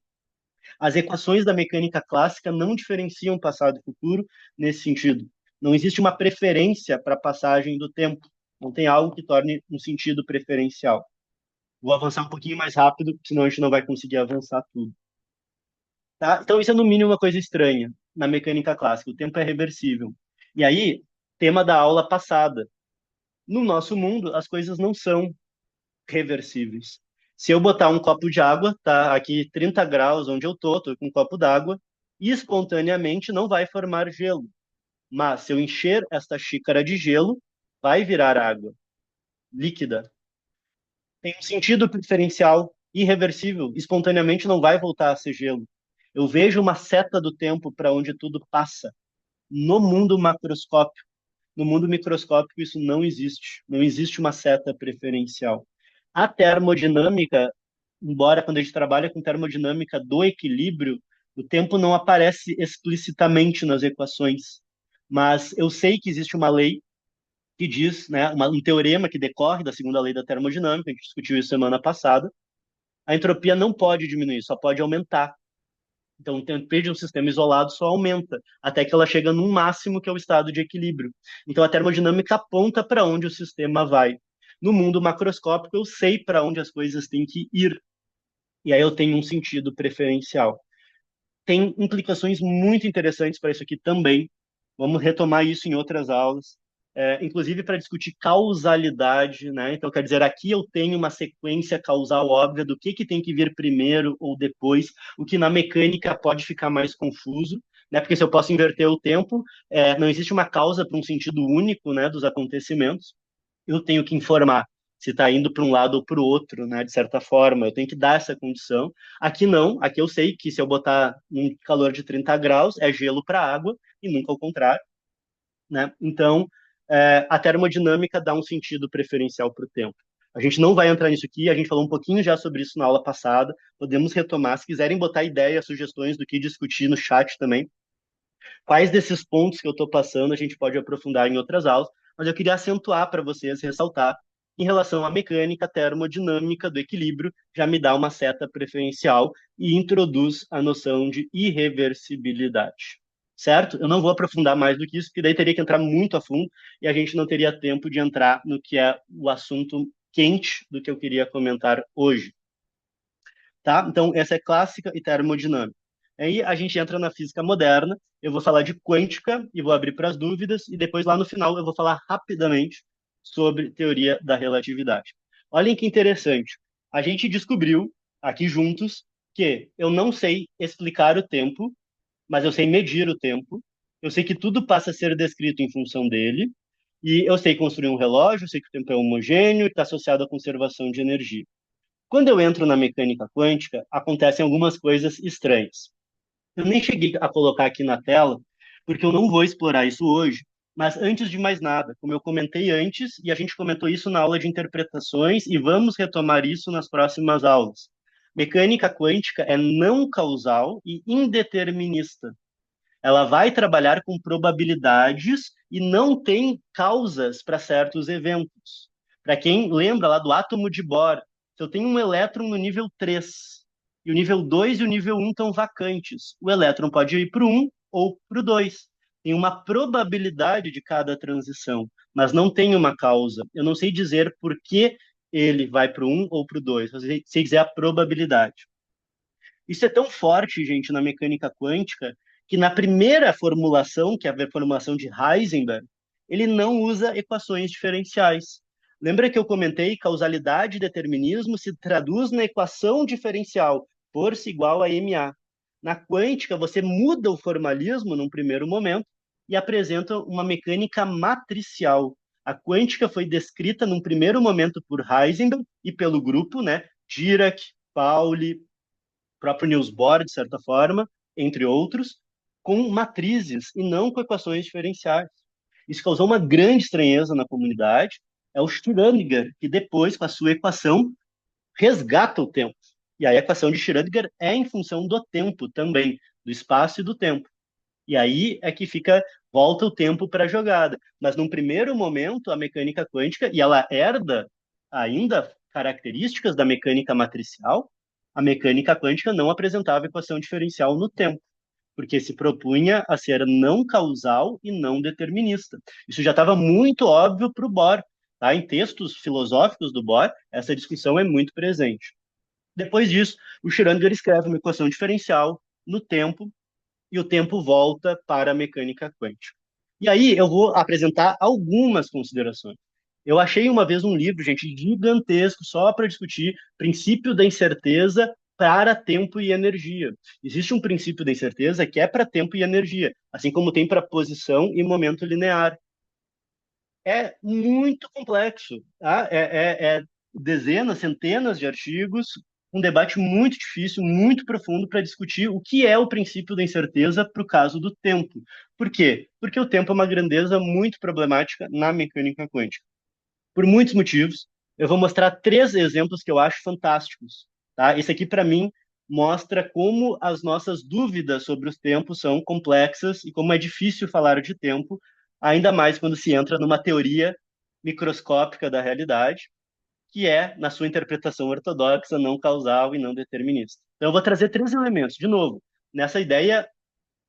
As equações da mecânica clássica não diferenciam passado e futuro nesse sentido. Não existe uma preferência para a passagem do tempo. Não tem algo que torne um sentido preferencial. Vou avançar um pouquinho mais rápido, senão a gente não vai conseguir avançar tudo. Tá? Então, isso é no mínimo uma coisa estranha na mecânica clássica. O tempo é reversível. E aí, tema da aula passada. No nosso mundo, as coisas não são reversíveis. Se eu botar um copo de água, tá aqui 30 graus onde eu tô com um copo d'água, e espontaneamente não vai formar gelo. Mas se eu encher esta xícara de gelo, vai virar água líquida. Tem um sentido preferencial irreversível, espontaneamente não vai voltar a ser gelo. Eu vejo uma seta do tempo para onde tudo passa. No mundo macroscópico, no mundo microscópico, isso não existe. Não existe uma seta preferencial. A termodinâmica, embora quando a gente trabalha com termodinâmica do equilíbrio, o tempo não aparece explicitamente nas equações. Mas eu sei que existe uma lei que diz, né, um teorema que decorre da segunda lei da termodinâmica, a gente discutiu isso semana passada, a entropia não pode diminuir, só pode aumentar. Então, a entropia de um sistema isolado só aumenta, até que ela chega num máximo, que é o estado de equilíbrio. Então, a termodinâmica aponta para onde o sistema vai. No mundo macroscópico, eu sei para onde as coisas têm que ir, e aí eu tenho um sentido preferencial. Tem implicações muito interessantes para isso aqui também. Vamos retomar isso em outras aulas, inclusive para discutir causalidade, né? Então, quer dizer, aqui eu tenho uma sequência causal óbvia do que tem que vir primeiro ou depois, o que na mecânica pode ficar mais confuso, né? Porque se eu posso inverter o tempo, não existe uma causa para um sentido único, né, dos acontecimentos. Eu tenho que informar se está indo para um lado ou para o outro, né? De certa forma, eu tenho que dar essa condição. Aqui não, aqui eu sei que se eu botar um calor de 30 graus, é gelo para água e nunca o contrário, né? Então, a termodinâmica dá um sentido preferencial para o tempo. A gente não vai entrar nisso aqui, a gente falou um pouquinho já sobre isso na aula passada, podemos retomar. Se quiserem botar ideias, sugestões do que discutir no chat também, quais desses pontos que eu estou passando a gente pode aprofundar em outras aulas, mas eu queria acentuar para vocês, ressaltar, em relação à mecânica termodinâmica do equilíbrio, já me dá uma seta preferencial e introduz a noção de irreversibilidade. Certo? Eu não vou aprofundar mais do que isso, porque daí teria que entrar muito a fundo e a gente não teria tempo de entrar no que é o assunto quente do que eu queria comentar hoje. Tá? Então, essa é clássica e termodinâmica. Aí a gente entra na física moderna, eu vou falar de quântica e vou abrir para as dúvidas, e depois lá no final eu vou falar rapidamente sobre teoria da relatividade. Olhem que interessante. A gente descobriu aqui juntos que eu não sei explicar o tempo, mas eu sei medir o tempo. Eu sei que tudo passa a ser descrito em função dele, e eu sei construir um relógio, eu sei que o tempo é homogêneo e está associado à conservação de energia. Quando eu entro na mecânica quântica, acontecem algumas coisas estranhas. Eu nem cheguei a colocar aqui na tela, porque eu não vou explorar isso hoje, mas antes de mais nada, como eu comentei antes, e a gente comentou isso na aula de interpretações, e vamos retomar isso nas próximas aulas. Mecânica quântica é não causal e indeterminista. Ela vai trabalhar com probabilidades e não tem causas para certos eventos. Para quem lembra lá do átomo de Bohr, se eu tenho um elétron no nível 3 e o nível 2 e o nível 1 estão vacantes, o elétron pode ir para o 1 ou para o 2. Tem uma probabilidade de cada transição, mas não tem uma causa. Eu não sei dizer por que ele vai para o 1 ou para o 2, eu sei dizer a probabilidade. Isso é tão forte, gente, na mecânica quântica, que na primeira formulação, que é a formulação de Heisenberg, ele não usa equações diferenciais. Lembra que eu comentei causalidade e determinismo se traduz na equação diferencial, força igual a ma. Na quântica, você muda o formalismo num primeiro momento e apresenta uma mecânica matricial. A quântica foi descrita num primeiro momento por Heisenberg e pelo grupo, né? Dirac, Pauli, próprio Niels Bohr, de certa forma, entre outros, com matrizes e não com equações diferenciais. Isso causou uma grande estranheza na comunidade. É o Schrödinger que depois, com a sua equação, resgata o tempo. E a equação de Schrödinger é em função do tempo também, do espaço e do tempo. E aí é que fica, volta o tempo para a jogada. Mas num primeiro momento, a mecânica quântica, e ela herda ainda características da mecânica matricial, a mecânica quântica não apresentava equação diferencial no tempo, porque se propunha a ser não causal e não determinista. Isso já estava muito óbvio para o Bohr. Tá? Em textos filosóficos do Bohr, essa discussão é muito presente. Depois disso, o Schrödinger escreve uma equação diferencial no tempo e o tempo volta para a mecânica quântica. E aí eu vou apresentar algumas considerações. Eu achei uma vez um livro, gente, gigantesco, só para discutir princípio da incerteza para tempo e energia. Existe um princípio da incerteza que é para tempo e energia, assim como tem para posição e momento linear. É muito complexo, tá? É dezenas, centenas de artigos, um debate muito difícil, muito profundo para discutir o que é o princípio da incerteza para o caso do tempo. Por quê? Porque o tempo é uma grandeza muito problemática na mecânica quântica. Por muitos motivos. Eu vou mostrar três exemplos que eu acho fantásticos, tá? Esse aqui, para mim, mostra como as nossas dúvidas sobre os tempos são complexas e como é difícil falar de tempo, ainda mais quando se entra numa teoria microscópica da realidade, que é, na sua interpretação ortodoxa, não causal e não determinista. Então, eu vou trazer três elementos, de novo, nessa ideia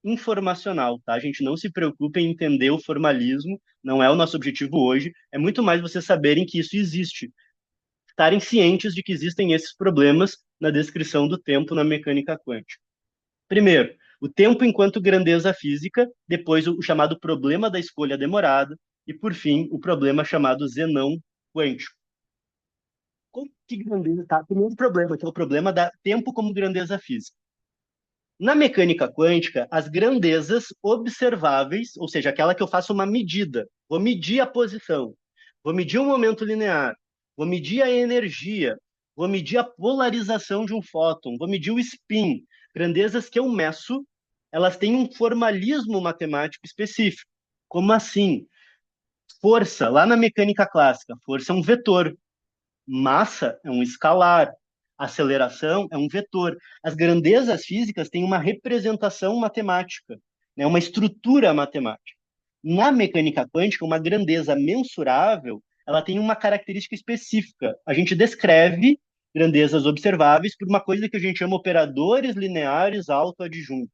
informacional, tá? A gente não se preocupe em entender o formalismo, não é o nosso objetivo hoje, é muito mais vocês saberem que isso existe, estarem cientes de que existem esses problemas na descrição do tempo na mecânica quântica. Primeiro, o tempo enquanto grandeza física, depois o chamado problema da escolha demorada e, por fim, o problema chamado zenão quântico. Que grandeza, tá? Primeiro problema, que é o problema da tempo como grandeza física. Na mecânica quântica, as grandezas observáveis, ou seja, aquela que eu faço uma medida, vou medir a posição, vou medir o momento linear, vou medir a energia, vou medir a polarização de um fóton, vou medir o spin, grandezas que eu meço, elas têm um formalismo matemático específico. Como assim? Força, lá na mecânica clássica, força é um vetor, massa é um escalar, aceleração é um vetor. As grandezas físicas têm uma representação matemática, né, uma estrutura matemática. Na mecânica quântica, uma grandeza mensurável, ela tem uma característica específica. A gente descreve grandezas observáveis por uma coisa que a gente chama operadores lineares autoadjuntos.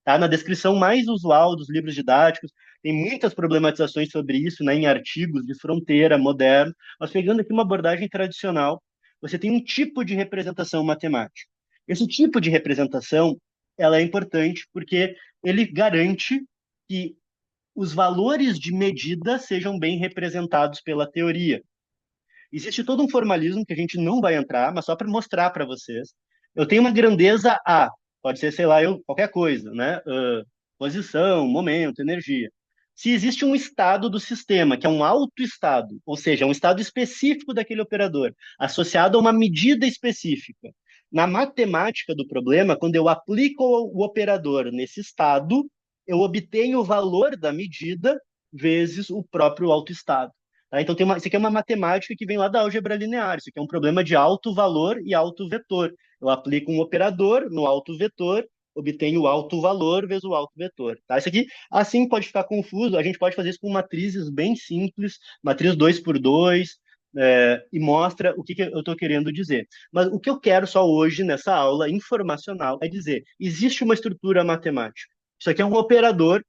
Tá? Na descrição mais usual dos livros didáticos, tem muitas problematizações sobre isso, né, em artigos de fronteira moderno, mas pegando aqui uma abordagem tradicional, você tem um tipo de representação matemática. Esse tipo de representação, ela é importante porque ele garante que os valores de medida sejam bem representados pela teoria. Existe todo um formalismo que a gente não vai entrar, mas só para mostrar para vocês. Eu tenho uma grandeza A, pode ser, sei lá, qualquer coisa, né? Posição, momento, energia. Se existe um estado do sistema, que é um autoestado, ou seja, um estado específico daquele operador, associado a uma medida específica. Na matemática do problema, quando eu aplico o operador nesse estado, eu obtenho o valor da medida vezes o próprio autoestado. Tá? Então, isso aqui é uma matemática que vem lá da álgebra linear. Isso aqui é um problema de alto valor e alto vetor. Eu aplico um operador no alto vetor, obtenho o alto valor vezes o alto vetor. Tá? Isso aqui, assim, pode ficar confuso. A gente pode fazer isso com matrizes bem simples, matriz 2 por 2, e mostra o que eu estou querendo dizer. Mas o que eu quero só hoje, nessa aula informacional, é dizer, existe uma estrutura matemática. Isso aqui é um operador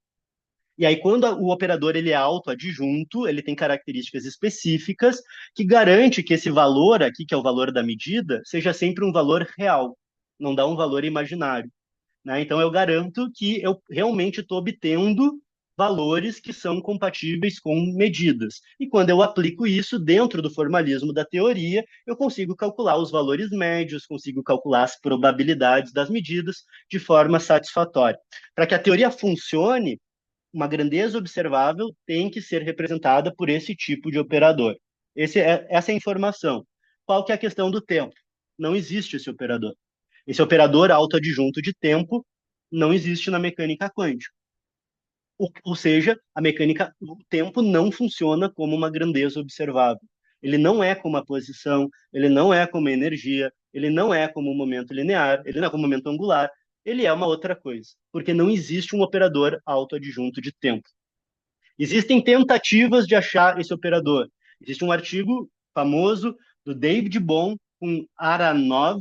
e aí, quando o operador ele é autoadjunto, ele tem características específicas que garante que esse valor aqui, que é o valor da medida, seja sempre um valor real, não dá um valor imaginário. Né? Então, eu garanto que eu realmente estou obtendo valores que são compatíveis com medidas. E quando eu aplico isso dentro do formalismo da teoria, eu consigo calcular os valores médios, consigo calcular as probabilidades das medidas de forma satisfatória. Para que a teoria funcione, uma grandeza observável tem que ser representada por esse tipo de operador. Essa é a informação. Qual que é a questão do tempo? Não existe esse operador. Esse operador autoadjunto de tempo não existe na mecânica quântica. Ou seja, o tempo não funciona como uma grandeza observável. Ele não é como a posição, ele não é como a energia, ele não é como o momento linear, ele não é como o momento angular, ele é uma outra coisa, porque não existe um operador autoadjunto de tempo. Existem tentativas de achar esse operador. Existe um artigo famoso do David Bohm com Aranov,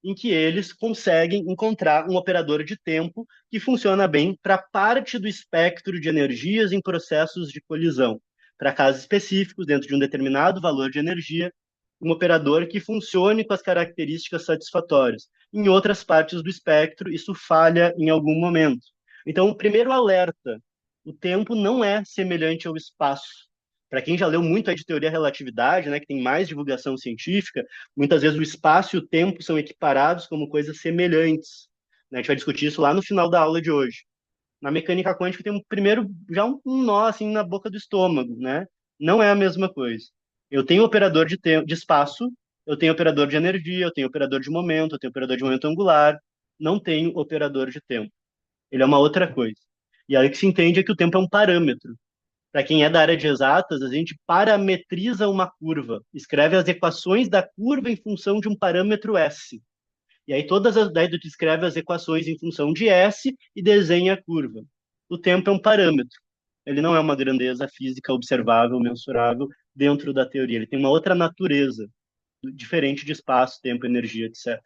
em que eles conseguem encontrar um operador de tempo que funciona bem para parte do espectro de energias em processos de colisão. Para casos específicos, dentro de um determinado valor de energia, um operador que funcione com as características satisfatórias. Em outras partes do espectro, isso falha em algum momento. Então, o primeiro alerta: o tempo não é semelhante ao espaço. Para quem já leu muito aí de teoria da relatividade, né, que tem mais divulgação científica, muitas vezes o espaço e o tempo são equiparados como coisas semelhantes. Né? A gente vai discutir isso lá no final da aula de hoje. Na mecânica quântica tem um primeiro já um nó assim na boca do estômago, né? Não é a mesma coisa. Eu tenho operador de tempo, de espaço, eu tenho operador de energia, eu tenho operador de momento, eu tenho operador de momento angular, não tenho operador de tempo. Ele é uma outra coisa. E aí o que se entende é que o tempo é um parâmetro. Para quem é da área de exatas, a gente parametriza uma curva, escreve as equações da curva em função de um parâmetro S. E aí daí tu escreve as equações em função de S e desenha a curva. O tempo é um parâmetro. Ele não é uma grandeza física observável, mensurável dentro da teoria. Ele tem uma outra natureza, diferente de espaço, tempo, energia, etc.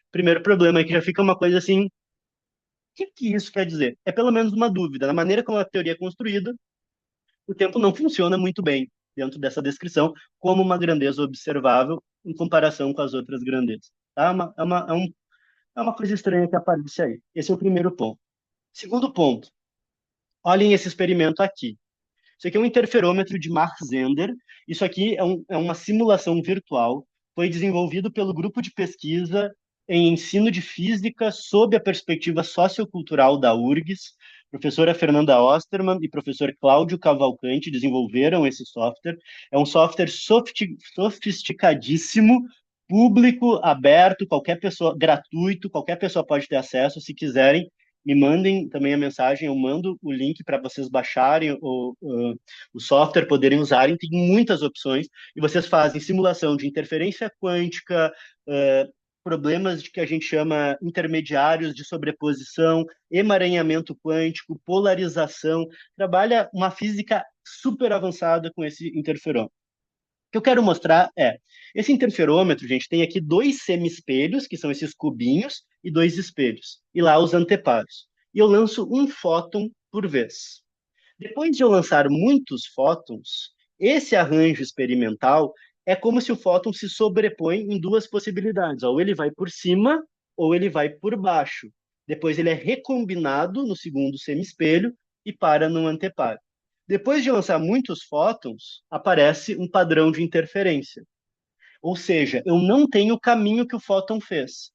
Primeiro problema é que já fica uma coisa assim, o que isso quer dizer? É pelo menos uma dúvida. Na maneira como a teoria é construída, o tempo não funciona muito bem dentro dessa descrição como uma grandeza observável em comparação com as outras grandezas. Tá? É uma coisa estranha que aparece aí. Esse é o primeiro ponto. Segundo ponto, olhem esse experimento aqui. Isso aqui é um interferômetro de Mach-Zehnder. Isso aqui é uma simulação virtual. Foi desenvolvido pelo grupo de pesquisa em ensino de física sob a perspectiva sociocultural da URGS. Professora Fernanda Osterman e professor Cláudio Cavalcante desenvolveram esse software. É um software sofisticadíssimo, público, aberto, qualquer pessoa, gratuito, qualquer pessoa pode ter acesso. Se quiserem, me mandem também a mensagem, eu mando o link para vocês baixarem o software, poderem usarem, tem muitas opções, e vocês fazem simulação de interferência quântica, problemas de que a gente chama intermediários de sobreposição, emaranhamento quântico, polarização, trabalha uma física super avançada com esse interferômetro. O que eu quero mostrar é, esse interferômetro, gente, tem aqui dois semi-espelhos, que são esses cubinhos, e dois espelhos. E lá os anteparos. E eu lanço um fóton por vez. Depois de eu lançar muitos fótons, esse arranjo experimental é como se o fóton se sobrepõe em duas possibilidades. Ou ele vai por cima, ou ele vai por baixo. Depois ele é recombinado no segundo semi-espelho e para no anteparo. Depois de lançar muitos fótons, aparece um padrão de interferência. Ou seja, eu não tenho o caminho que o fóton fez.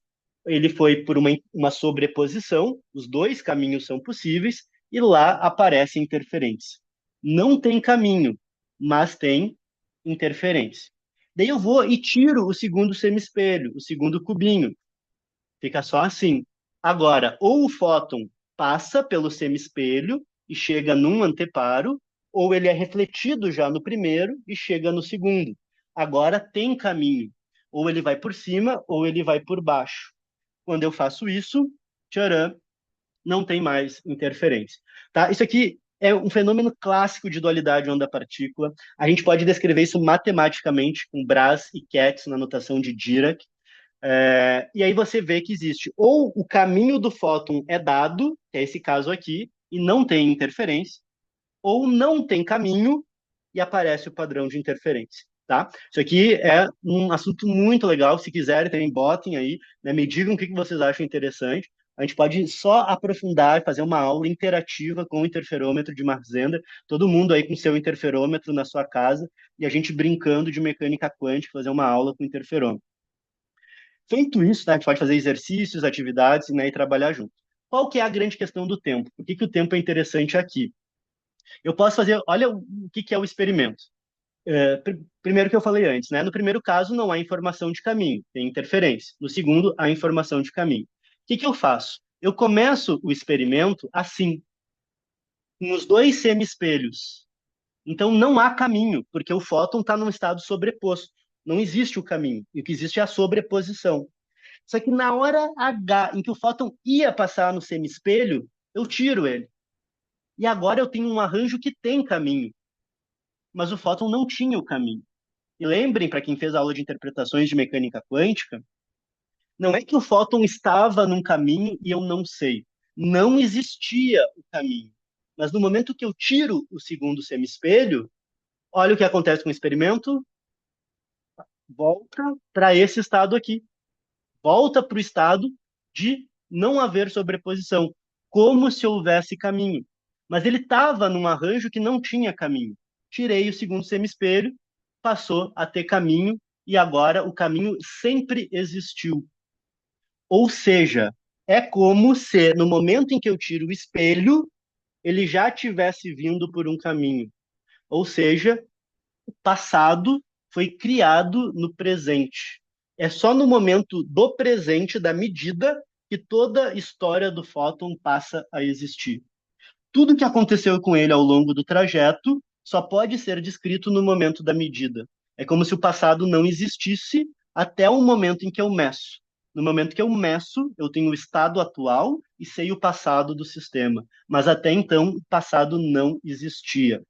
Ele foi por uma sobreposição, os dois caminhos são possíveis, e lá aparece interferência. Não tem caminho, mas tem interferência. Daí eu vou e tiro o segundo semiespelho, o segundo cubinho. Fica só assim. Agora, ou o fóton passa pelo semiespelho e chega num anteparo, ou ele é refletido já no primeiro e chega no segundo. Agora tem caminho. Ou ele vai por cima, ou ele vai por baixo. Quando eu faço isso, tcharam, não tem mais interferência. Tá? Isso aqui é um fenômeno clássico de dualidade onda-partícula. A gente pode descrever isso matematicamente com Braz e Katz na notação de Dirac. E aí você vê que existe ou o caminho do fóton é dado, que é esse caso aqui, e não tem interferência, ou não tem caminho e aparece o padrão de interferência. Tá? Isso aqui é um assunto muito legal. Se quiserem, também botem aí, né, me digam o que vocês acham interessante. A gente pode só aprofundar, fazer uma aula interativa com o interferômetro de Mach-Zehnder, todo mundo aí com seu interferômetro na sua casa, e a gente brincando de mecânica quântica, fazer uma aula com interferômetro. Feito isso, né, a gente pode fazer exercícios, atividades, né, e trabalhar junto. Qual que é a grande questão do tempo? Por que o tempo é interessante aqui? Eu posso fazer, olha o que é o experimento. Primeiro que eu falei antes, né? No primeiro caso, não há informação de caminho, tem interferência. No segundo, há informação de caminho. O que eu faço? Eu começo o experimento assim, com os dois semi-espelhos. Então, não há caminho, porque o fóton está num estado sobreposto. Não existe o caminho. E o que existe é a sobreposição. Só que na hora H, em que o fóton ia passar no semi-espelho, eu tiro ele. E agora eu tenho um arranjo que tem caminho, mas o fóton não tinha o caminho. E lembrem, para quem fez a aula de interpretações de mecânica quântica, não é que o fóton estava num caminho e eu não sei. Não existia o caminho. Mas no momento que eu tiro o segundo semi-espelho, olha o que acontece com o experimento, volta para esse estado aqui. Volta para o estado de não haver sobreposição, como se houvesse caminho. Mas ele estava num arranjo que não tinha caminho. tirei o segundo semiespelho, passou a ter caminho, e agora o caminho sempre existiu. Ou seja, é como se no momento em que eu tiro o espelho, ele já tivesse vindo por um caminho. Ou seja, o passado foi criado no presente. É só no momento do presente, da medida, que toda a história do fóton passa a existir. Tudo que aconteceu com ele ao longo do trajeto só pode ser descrito no momento da medida. É como se o passado não existisse até o momento em que eu meço. No momento que eu meço, eu tenho o estado atual e sei o passado do sistema. Mas até então, o passado não existia.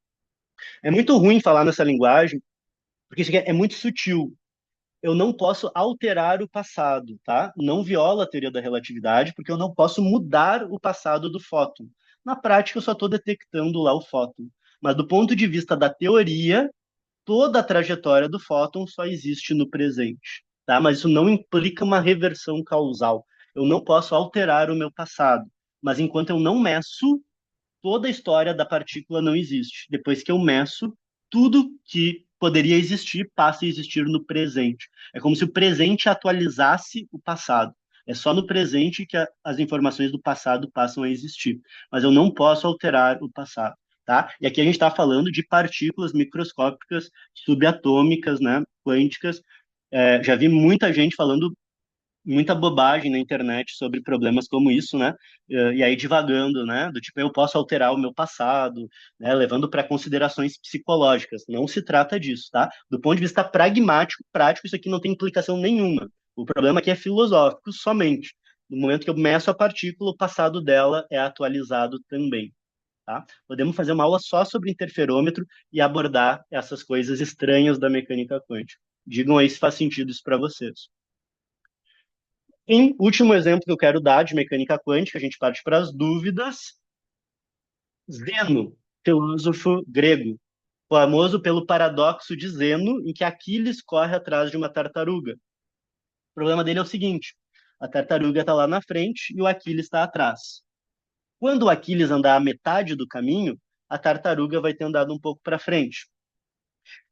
É muito ruim falar nessa linguagem, porque isso aqui é muito sutil. Eu não posso alterar o passado, tá? Não viola a teoria da relatividade, porque eu não posso mudar o passado do fóton. Na prática, eu só estou detectando lá o fóton. Mas do ponto de vista da teoria, toda a trajetória do fóton só existe no presente, tá? Mas isso não implica uma reversão causal. Eu não posso alterar o meu passado. Mas enquanto eu não meço, toda a história da partícula não existe. Depois que eu meço, tudo que poderia existir passa a existir no presente. É como se o presente atualizasse o passado. É só no presente que as informações do passado passam a existir. Mas eu não posso alterar o passado. Tá? E aqui a gente está falando de partículas microscópicas, subatômicas, né, quânticas. Já vi muita gente falando muita bobagem na internet sobre problemas como isso, né? E aí divagando, né? Do tipo, eu posso alterar o meu passado, né? Levando para considerações psicológicas. Não se trata disso, tá? Do ponto de vista pragmático, prático, isso aqui não tem implicação nenhuma. O problema aqui é filosófico somente. No momento que eu meço a partícula, o passado dela é atualizado também, tá? Podemos fazer uma aula só sobre interferômetro e abordar essas coisas estranhas da mecânica quântica. Digam aí se faz sentido isso para vocês. Em último exemplo que eu quero dar de mecânica quântica, a gente parte para as dúvidas. Zeno, filósofo grego, famoso pelo paradoxo de Zeno, em que Aquiles corre atrás de uma tartaruga. O problema dele é o seguinte: a tartaruga está lá na frente e o Aquiles está atrás. Quando o Aquiles andar a metade do caminho, a tartaruga vai ter andado um pouco para frente.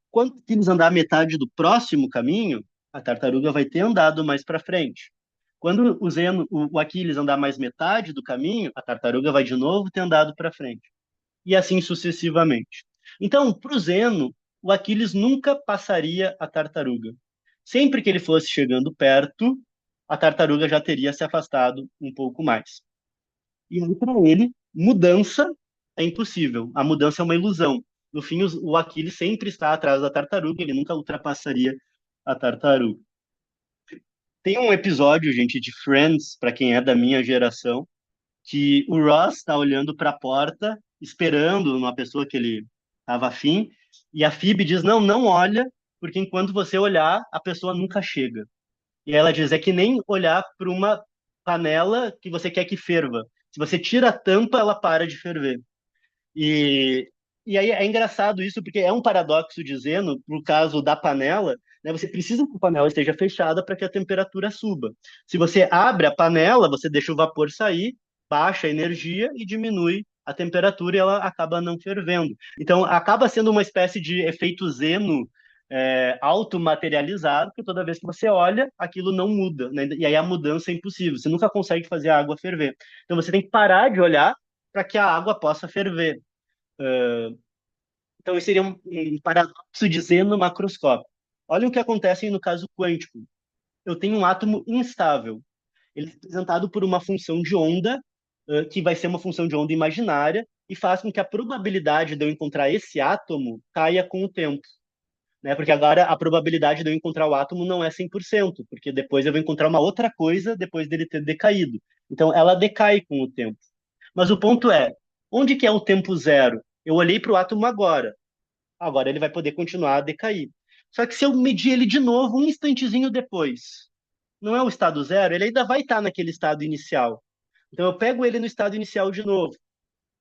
Quando o Aquiles andar a metade do próximo caminho, a tartaruga vai ter andado mais para frente. Quando o Aquiles andar mais metade do caminho, a tartaruga vai de novo ter andado para frente. E assim sucessivamente. Então, para o Zeno, o Aquiles nunca passaria a tartaruga. Sempre que ele fosse chegando perto, a tartaruga já teria se afastado um pouco mais. E aí, para ele, mudança é impossível. A mudança é uma ilusão. No fim, o Aquiles sempre está atrás da tartaruga, ele nunca ultrapassaria a tartaruga. Tem um episódio, gente, de Friends, para quem é da minha geração, que o Ross está olhando para a porta, esperando uma pessoa que ele estava afim, e a Phoebe diz: Não, não olha, porque enquanto você olhar, a pessoa nunca chega. E ela diz: É que nem olhar para uma panela que você quer que ferva. Se você tira a tampa, ela para de ferver. E, e aí é engraçado isso, porque é um paradoxo dizendo, no caso da panela, né, você precisa que a panela esteja fechada para que a temperatura suba. Se você abre a panela, você deixa o vapor sair, baixa a energia e diminui a temperatura e ela acaba não fervendo. Então, acaba sendo uma espécie de efeito Zeno automaterializado, que toda vez que você olha, aquilo não muda, né? E aí a mudança é impossível. Você nunca consegue fazer a água ferver. Então, você tem que parar de olhar para que a água possa ferver. Então, esse seria um paradoxo de Zeno macroscópico. Olha o que acontece no caso quântico. Eu tenho um átomo instável. Ele é representado por uma função de onda, que vai ser uma função de onda imaginária, e faz com que a probabilidade de eu encontrar esse átomo caia com o tempo. Né? Porque agora a probabilidade de eu encontrar o átomo não é 100%, porque depois eu vou encontrar uma outra coisa depois dele ter decaído. Então, ela decai com o tempo. Mas o ponto é, onde que é o tempo zero? Eu olhei para o átomo agora. Agora ele vai poder continuar a decair. Só que se eu medir ele de novo, um instantezinho depois, não é o estado zero, ele ainda vai estar naquele estado inicial. Então eu pego ele no estado inicial de novo.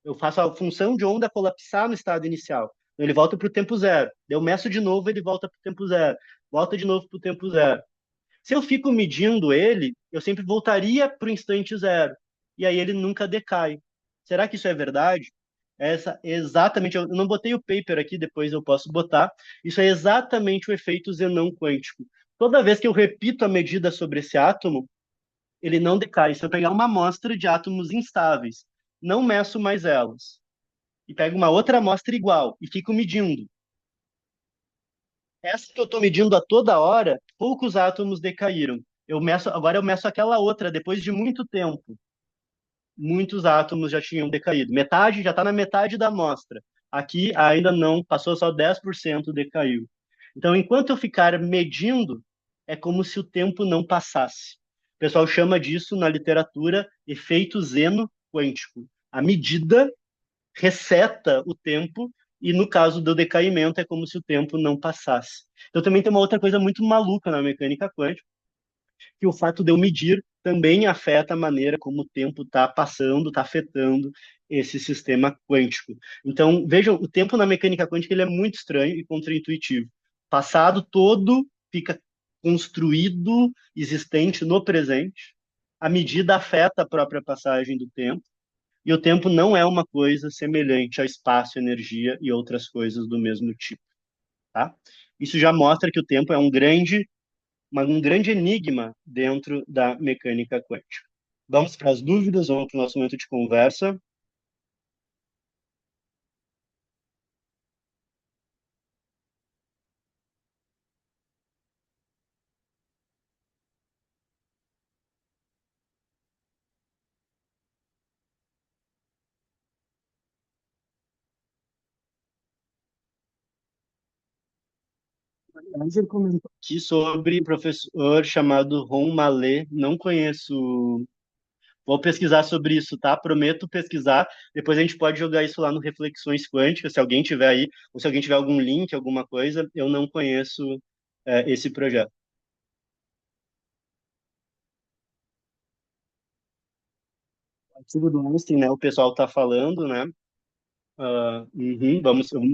Eu faço a função de onda colapsar no estado inicial. Então, ele volta para o tempo zero. Eu meço de novo, ele volta para o tempo zero. Volta de novo para o tempo zero. Se eu fico medindo ele, eu sempre voltaria para o instante zero. E aí ele nunca decai. Será que isso é verdade? Essa exatamente, eu não botei o paper aqui, depois eu posso botar. Isso é exatamente o efeito Zenon quântico. Toda vez que eu repito a medida sobre esse átomo, ele não decai. Se eu pegar uma amostra de átomos instáveis, não meço mais elas, e pego uma outra amostra igual e fico medindo. Essa que eu estou medindo a toda hora, poucos átomos decaíram. Agora eu meço aquela outra depois de muito tempo. Muitos átomos já tinham decaído. Metade já está na metade da amostra. Aqui ainda não, passou só 10% decaiu. Então, enquanto eu ficar medindo, é como se o tempo não passasse. O pessoal chama disso na literatura efeito Zeno quântico. A medida reseta o tempo e no caso do decaimento é como se o tempo não passasse. Então também tem uma outra coisa muito maluca na mecânica quântica, que o fato de eu medir também afeta a maneira como o tempo está passando, está afetando esse sistema quântico. Então, vejam, o tempo na mecânica quântica ele é muito estranho e contraintuitivo. Passado todo fica construído, existente no presente. A medida afeta a própria passagem do tempo. E o tempo não é uma coisa semelhante ao espaço, energia e outras coisas do mesmo tipo, tá? Isso já mostra que o tempo é um grande enigma dentro da mecânica quântica. Vamos para as dúvidas, vamos para o nosso momento de conversa. Angel comentou aqui sobre um professor chamado Ron Mallet. Não conheço. Vou pesquisar sobre isso, tá? Prometo pesquisar. Depois a gente pode jogar isso lá no Reflexões Quânticas, se alguém tiver aí, ou se alguém tiver algum link, alguma coisa. Eu não conheço, esse projeto. O artigo do Einstein, né? O pessoal está falando, né? Uhum,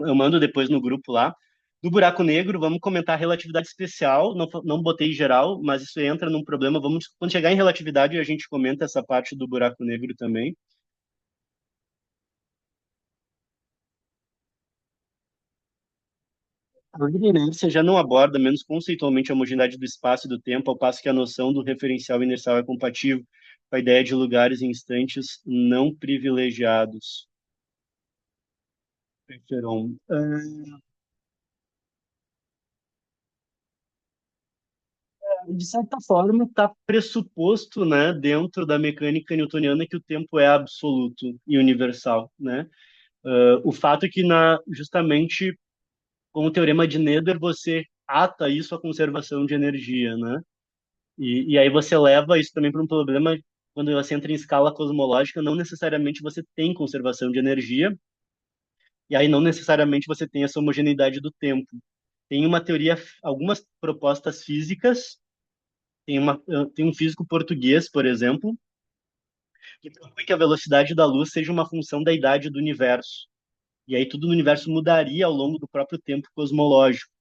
eu mando depois no grupo lá. Do buraco negro, vamos comentar relatividade especial. Não, não botei geral, mas isso entra num problema. Quando chegar em relatividade, a gente comenta essa parte do buraco negro também. A lei da inércia já não aborda menos conceitualmente a homogeneidade do espaço e do tempo, ao passo que a noção do referencial inercial é compatível com a ideia de lugares e instantes não privilegiados. Perceron. De certa forma, está pressuposto, né, dentro da mecânica newtoniana que o tempo é absoluto e universal, né? O fato é que justamente com o teorema de Noether você ata isso à conservação de energia, né? E aí você leva isso também para um problema quando você entra em escala cosmológica, não necessariamente você tem conservação de energia, e aí não necessariamente você tem essa homogeneidade do tempo. Tem uma teoria, algumas propostas físicas, tem um físico português, por exemplo, que propõe que a velocidade da luz seja uma função da idade do universo. E aí tudo no universo mudaria ao longo do próprio tempo cosmológico,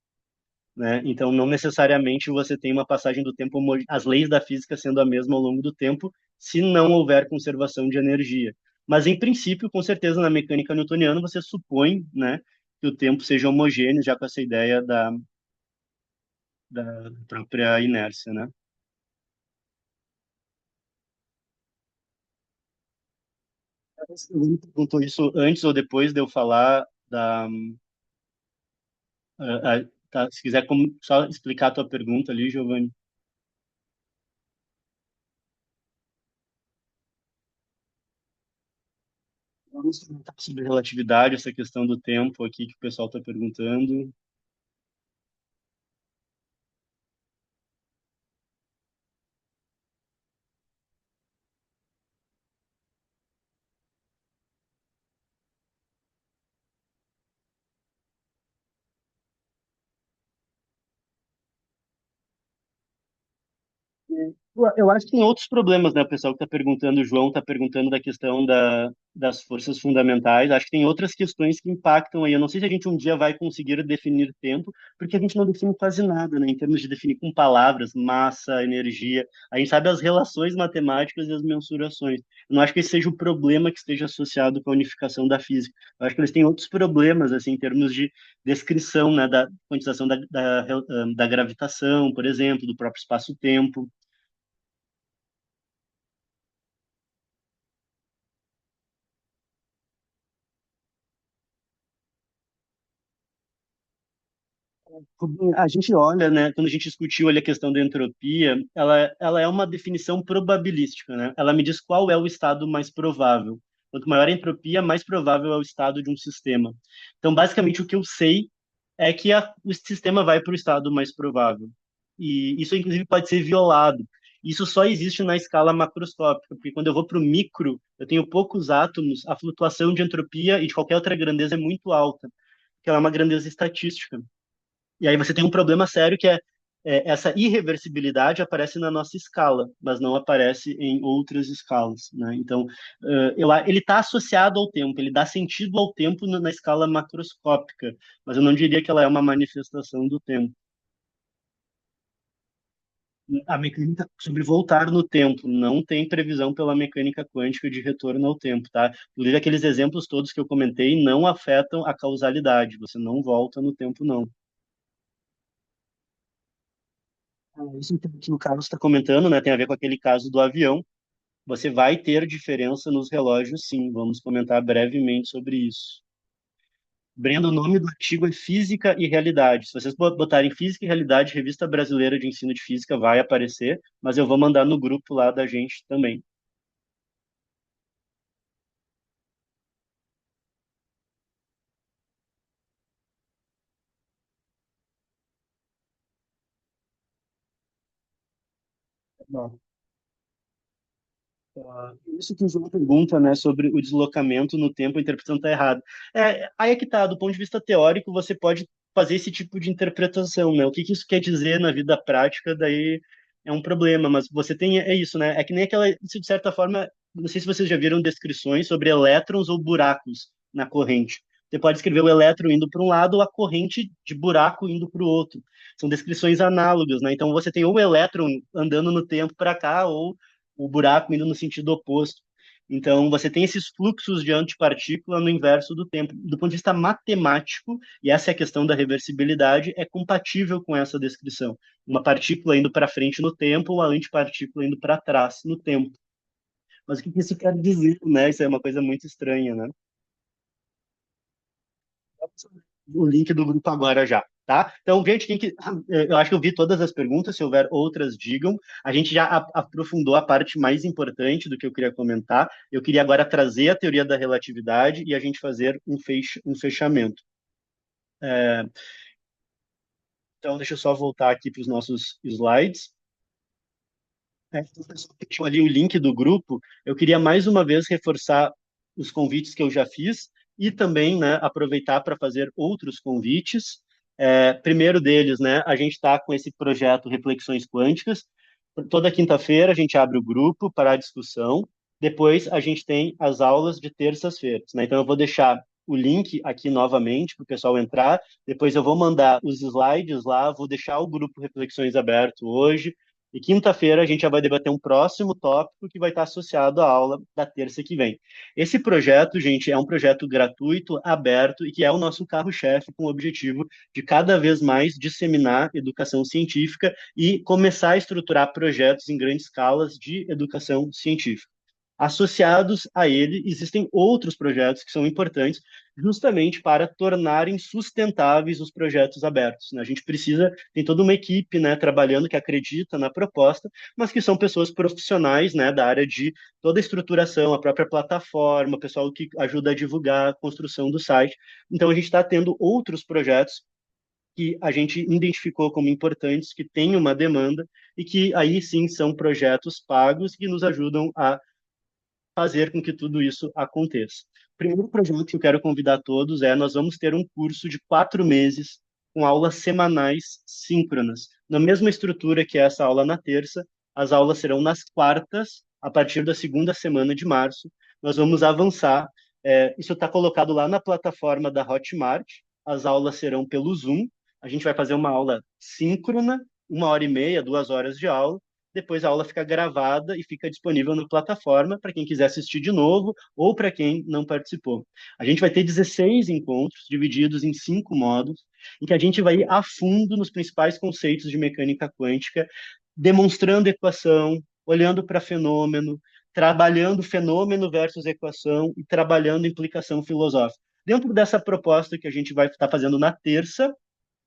né? Então não necessariamente você tem uma passagem do tempo, as leis da física sendo a mesma ao longo do tempo, se não houver conservação de energia. Mas em princípio, com certeza na mecânica newtoniana você supõe, né, que o tempo seja homogêneo, já com essa ideia da própria inércia, né? Você me perguntou isso antes ou depois de eu falar tá, se quiser só explicar a tua pergunta ali, Giovanni. Vamos comentar sobre relatividade, essa questão do tempo aqui que o pessoal está perguntando. Eu acho que tem outros problemas, né? O pessoal que está perguntando, o João está perguntando da questão das forças fundamentais. Acho que tem outras questões que impactam aí. Eu não sei se a gente um dia vai conseguir definir tempo, porque a gente não define quase nada, né? Em termos de definir com palavras, massa, energia. A gente sabe as relações matemáticas e as mensurações. Eu não acho que esse seja o problema que esteja associado com a unificação da física. Eu acho que eles têm outros problemas, assim, em termos de descrição, né? Da quantização da gravitação, por exemplo, do próprio espaço-tempo. A gente olha, né, quando a gente discutiu ali a questão da entropia, ela é uma definição probabilística, né? Ela me diz qual é o estado mais provável. Quanto maior a entropia, mais provável é o estado de um sistema. Então, basicamente, o que eu sei é que o sistema vai para o estado mais provável. E isso, inclusive, pode ser violado. Isso só existe na escala macroscópica, porque quando eu vou para o micro, eu tenho poucos átomos, a flutuação de entropia e de qualquer outra grandeza é muito alta, que ela é uma grandeza estatística. E aí você tem um problema sério que essa irreversibilidade aparece na nossa escala, mas não aparece em outras escalas, né? Então, ele está associado ao tempo, ele dá sentido ao tempo na escala macroscópica, mas eu não diria que ela é uma manifestação do tempo. A mecânica sobre voltar no tempo não tem previsão pela mecânica quântica de retorno ao tempo, tá? Inclusive, aqueles exemplos todos que eu comentei não afetam a causalidade, você não volta no tempo, não. Isso que o Carlos está comentando, né, tem a ver com aquele caso do avião. Você vai ter diferença nos relógios, sim. Vamos comentar brevemente sobre isso. Brenda, o nome do artigo é Física e Realidade. Se vocês botarem Física e Realidade, Revista Brasileira de Ensino de Física, vai aparecer, mas eu vou mandar no grupo lá da gente também. Bom, isso que o João pergunta, né, sobre o deslocamento no tempo, a interpretação está errada. Aí é que tá, do ponto de vista teórico, você pode fazer esse tipo de interpretação, né? O que que isso quer dizer na vida prática, daí é um problema, mas você tem, é isso, né? É que nem aquela, isso de certa forma, não sei se vocês já viram descrições sobre elétrons ou buracos na corrente. Você pode escrever o elétron indo para um lado ou a corrente de buraco indo para o outro. São descrições análogas, né? Então você tem ou o elétron andando no tempo para cá, ou o buraco indo no sentido oposto. Então, você tem esses fluxos de antipartícula no inverso do tempo. Do ponto de vista matemático, e essa é a questão da reversibilidade, é compatível com essa descrição. Uma partícula indo para frente no tempo, uma antipartícula indo para trás no tempo. Mas o que isso quer dizer, né? Isso é uma coisa muito estranha, né? O link do grupo agora já, tá? Então, gente, eu acho que eu vi todas as perguntas, se houver outras, digam. A gente já aprofundou a parte mais importante do que eu queria comentar. Eu queria agora trazer a teoria da relatividade e a gente fazer um fechamento. É, então, deixa eu só voltar aqui para os nossos slides. Então, pessoal, deixou ali o link do grupo. Eu queria mais uma vez reforçar os convites que eu já fiz e também, né, aproveitar para fazer outros convites. Primeiro deles, né, a gente está com esse projeto Reflexões Quânticas. Toda quinta-feira a gente abre o grupo para a discussão. Depois a gente tem as aulas de terças-feiras, né? Então eu vou deixar o link aqui novamente para o pessoal entrar. Depois eu vou mandar os slides lá, vou deixar o grupo Reflexões aberto hoje. E quinta-feira a gente já vai debater um próximo tópico que vai estar associado à aula da terça que vem. Esse projeto, gente, é um projeto gratuito, aberto e que é o nosso carro-chefe com o objetivo de cada vez mais disseminar educação científica e começar a estruturar projetos em grandes escalas de educação científica. Associados a ele, existem outros projetos que são importantes justamente para tornarem sustentáveis os projetos abertos, né? A gente precisa, tem toda uma equipe, né, trabalhando que acredita na proposta, mas que são pessoas profissionais, né, da área de toda a estruturação, a própria plataforma, o pessoal que ajuda a divulgar a construção do site. Então, a gente está tendo outros projetos que a gente identificou como importantes, que têm uma demanda e que aí sim são projetos pagos que nos ajudam a fazer com que tudo isso aconteça. O primeiro projeto que eu quero convidar todos nós vamos ter um curso de 4 meses com aulas semanais síncronas, na mesma estrutura que essa aula na terça, As aulas serão nas quartas, a partir da segunda semana de março. Nós vamos avançar. Isso está colocado lá na plataforma da Hotmart. As aulas serão pelo Zoom. A gente vai fazer uma aula síncrona, 1 hora e meia, 2 horas de aula. Depois a aula fica gravada e fica disponível na plataforma para quem quiser assistir de novo ou para quem não participou. A gente vai ter 16 encontros divididos em 5 módulos, em que a gente vai ir a fundo nos principais conceitos de mecânica quântica, demonstrando equação, olhando para fenômeno, trabalhando fenômeno versus equação e trabalhando implicação filosófica. Dentro dessa proposta que a gente vai estar fazendo na terça,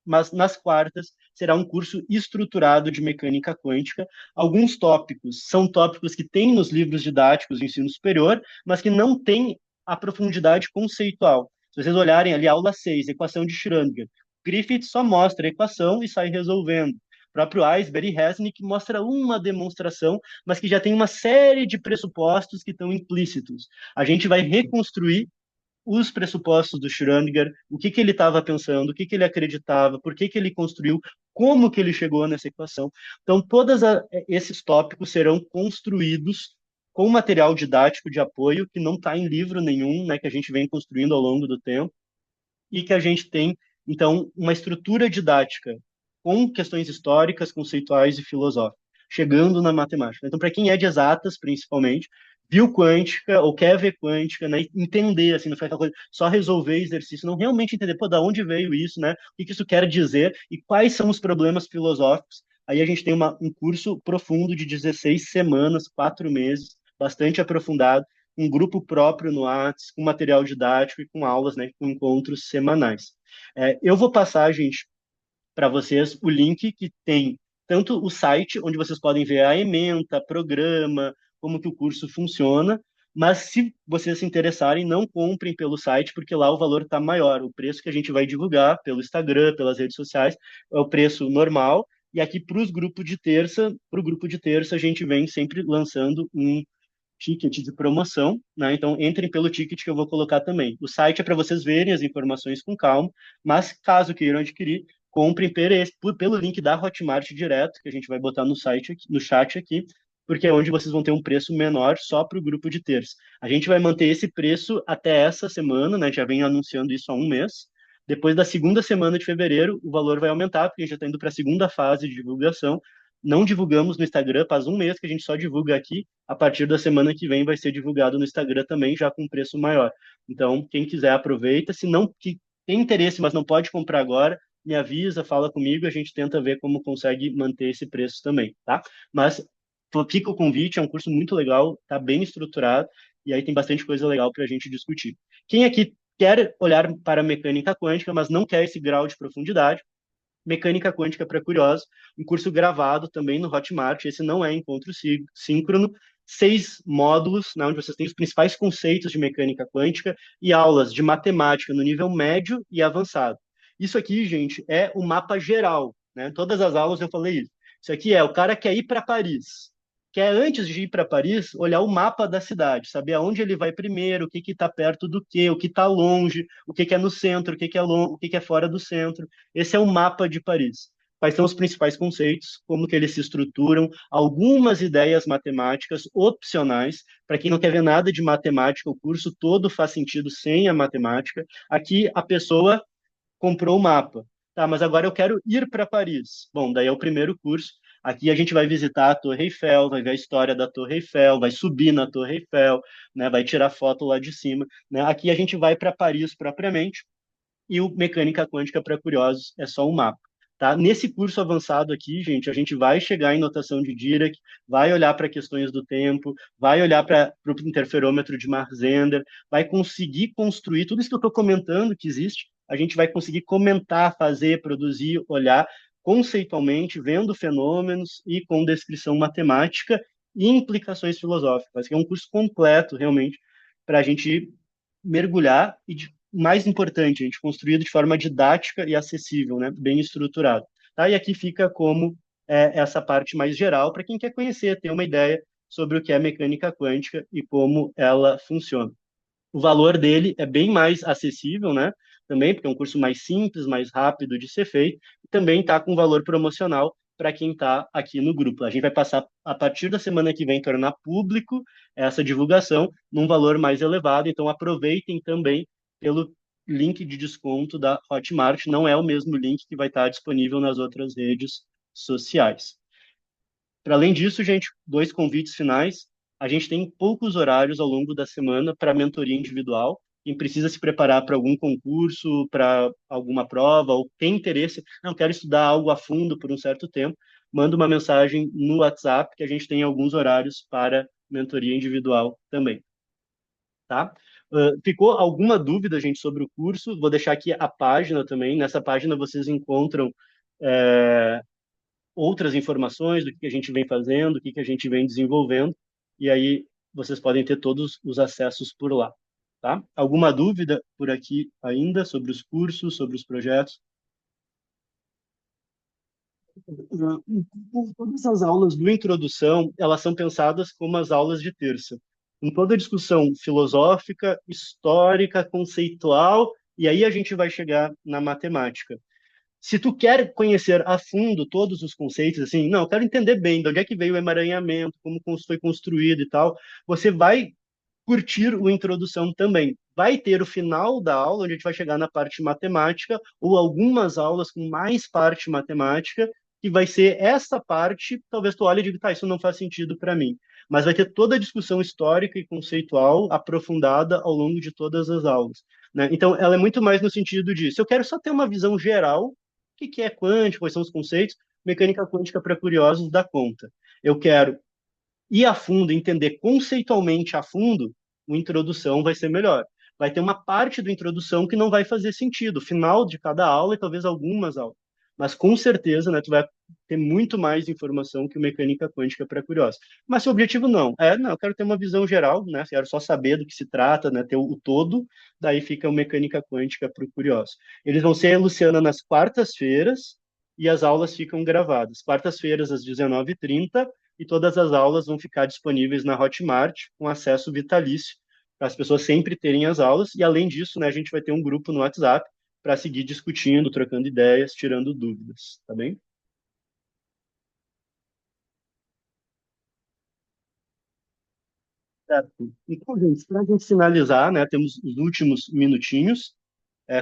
mas nas quartas será um curso estruturado de mecânica quântica. Alguns tópicos são tópicos que tem nos livros didáticos do ensino superior, mas que não tem a profundidade conceitual. Se vocês olharem ali, aula 6, equação de Schrödinger, Griffith só mostra a equação e sai resolvendo. O próprio Eisberg e Resnick mostra uma demonstração, mas que já tem uma série de pressupostos que estão implícitos. A gente vai reconstruir os pressupostos do Schrödinger, o que ele estava pensando, o que ele acreditava, por que ele construiu, como que ele chegou nessa equação. Então, todos esses tópicos serão construídos com material didático de apoio, que não está em livro nenhum, né, que a gente vem construindo ao longo do tempo, e que a gente tem, então, uma estrutura didática com questões históricas, conceituais e filosóficas, chegando na matemática. Então, para quem é de exatas, principalmente, viu quântica ou quer ver quântica, né, entender, assim, não foi aquela coisa, só resolver exercício, não realmente entender, pô, da onde veio isso, né, o que isso quer dizer e quais são os problemas filosóficos. Aí a gente tem um curso profundo de 16 semanas, 4 meses, bastante aprofundado, um grupo próprio no Whats, com material didático e com aulas, né, com encontros semanais. Eu vou passar, gente, para vocês o link que tem tanto o site, onde vocês podem ver a ementa, programa, como que o curso funciona, mas se vocês se interessarem, não comprem pelo site, porque lá o valor está maior. O preço que a gente vai divulgar pelo Instagram, pelas redes sociais, é o preço normal, e aqui para o grupo de terça, a gente vem sempre lançando um ticket de promoção, né? Então entrem pelo ticket que eu vou colocar também. O site é para vocês verem as informações com calma, mas caso queiram adquirir, comprem pelo link da Hotmart direto, que a gente vai botar no site, no chat aqui, porque é onde vocês vão ter um preço menor só para o grupo de terça. A gente vai manter esse preço até essa semana, né? Já vem anunciando isso há um mês. Depois da segunda semana de fevereiro, o valor vai aumentar, porque a gente já está indo para a segunda fase de divulgação. Não divulgamos no Instagram, faz um mês que a gente só divulga aqui. A partir da semana que vem vai ser divulgado no Instagram também, já com preço maior. Então, quem quiser, aproveita. Se não, que tem interesse, mas não pode comprar agora, me avisa, fala comigo, a gente tenta ver como consegue manter esse preço também, tá? Mas fica o convite, é um curso muito legal, tá bem estruturado, e aí tem bastante coisa legal para a gente discutir. Quem aqui quer olhar para a mecânica quântica, mas não quer esse grau de profundidade, Mecânica Quântica para Curiosos, um curso gravado também no Hotmart. Esse não é encontro síncrono, 6 módulos, né, onde vocês têm os principais conceitos de mecânica quântica e aulas de matemática no nível médio e avançado. Isso aqui, gente, é o mapa geral, né? Todas as aulas eu falei isso. Isso aqui é o cara quer ir para Paris. Quer, antes de ir para Paris, olhar o mapa da cidade, saber aonde ele vai primeiro, o que está perto do quê, o que está longe, o que é no centro, o que é fora do centro. Esse é o mapa de Paris. Quais são os principais conceitos, como que eles se estruturam, algumas ideias matemáticas opcionais. Para quem não quer ver nada de matemática, o curso todo faz sentido sem a matemática. Aqui a pessoa comprou o mapa. Tá, mas agora eu quero ir para Paris. Bom, daí é o primeiro curso. Aqui a gente vai visitar a Torre Eiffel, vai ver a história da Torre Eiffel, vai subir na Torre Eiffel, né, vai tirar foto lá de cima. Né? Aqui a gente vai para Paris propriamente, e o Mecânica Quântica para Curiosos é só um mapa. Tá? Nesse curso avançado aqui, gente, a gente vai chegar em notação de Dirac, vai olhar para questões do tempo, vai olhar para o interferômetro de Mark-Zehnder, vai conseguir construir tudo isso que eu estou comentando que existe, a gente vai conseguir comentar, fazer, produzir, olhar conceitualmente, vendo fenômenos e com descrição matemática e implicações filosóficas. Que é um curso completo, realmente, para a gente mergulhar e, mais importante, a gente construído de forma didática e acessível, né? Bem estruturado. Tá? E aqui fica como essa parte mais geral, para quem quer conhecer, ter uma ideia sobre o que é mecânica quântica e como ela funciona. O valor dele é bem mais acessível, né? Também, porque é um curso mais simples, mais rápido de ser feito, e também está com valor promocional para quem está aqui no grupo. A gente vai passar, a partir da semana que vem, tornar público essa divulgação num valor mais elevado, então aproveitem também pelo link de desconto da Hotmart, não é o mesmo link que vai estar disponível nas outras redes sociais. Para além disso, gente, dois convites finais. A gente tem poucos horários ao longo da semana para mentoria individual. Quem precisa se preparar para algum concurso, para alguma prova, ou tem interesse, não quero estudar algo a fundo por um certo tempo, manda uma mensagem no WhatsApp que a gente tem alguns horários para mentoria individual também, tá? Ficou alguma dúvida, gente, sobre o curso? Vou deixar aqui a página também. Nessa página vocês encontram outras informações do que a gente vem fazendo, o que a gente vem desenvolvendo, e aí vocês podem ter todos os acessos por lá, tá? Alguma dúvida por aqui ainda sobre os cursos, sobre os projetos? Todas as aulas do Introdução, elas são pensadas como as aulas de terça. Com toda a discussão filosófica, histórica, conceitual, e aí a gente vai chegar na matemática. Se tu quer conhecer a fundo todos os conceitos, assim, não, eu quero entender bem de onde é que veio o emaranhamento, como foi construído e tal, você vai curtir o introdução também. Vai ter o final da aula, onde a gente vai chegar na parte matemática, ou algumas aulas com mais parte matemática, que vai ser essa parte, talvez tu olhe e diga, tá, isso não faz sentido para mim. Mas vai ter toda a discussão histórica e conceitual aprofundada ao longo de todas as aulas, né? Então, ela é muito mais no sentido de, se eu quero só ter uma visão geral, o que é quântico, quais são os conceitos, mecânica quântica para curiosos dá conta. Eu quero ir a fundo, entender conceitualmente a fundo, o introdução vai ser melhor. Vai ter uma parte do introdução que não vai fazer sentido, final de cada aula e talvez algumas aulas. Mas com certeza, né, tu vai ter muito mais informação que o mecânica quântica para curiosos. Mas seu objetivo não, não, eu quero ter uma visão geral, né, quero só saber do que se trata, né, ter o todo, daí fica o mecânica quântica para o curioso. Eles vão ser, Luciana, nas quartas-feiras e as aulas ficam gravadas. Quartas-feiras às 19h30 e todas as aulas vão ficar disponíveis na Hotmart com acesso vitalício para as pessoas sempre terem as aulas. E além disso, né, a gente vai ter um grupo no WhatsApp para seguir discutindo, trocando ideias, tirando dúvidas, tá bem? Certo. Então, gente, para a gente finalizar, né, temos os últimos minutinhos.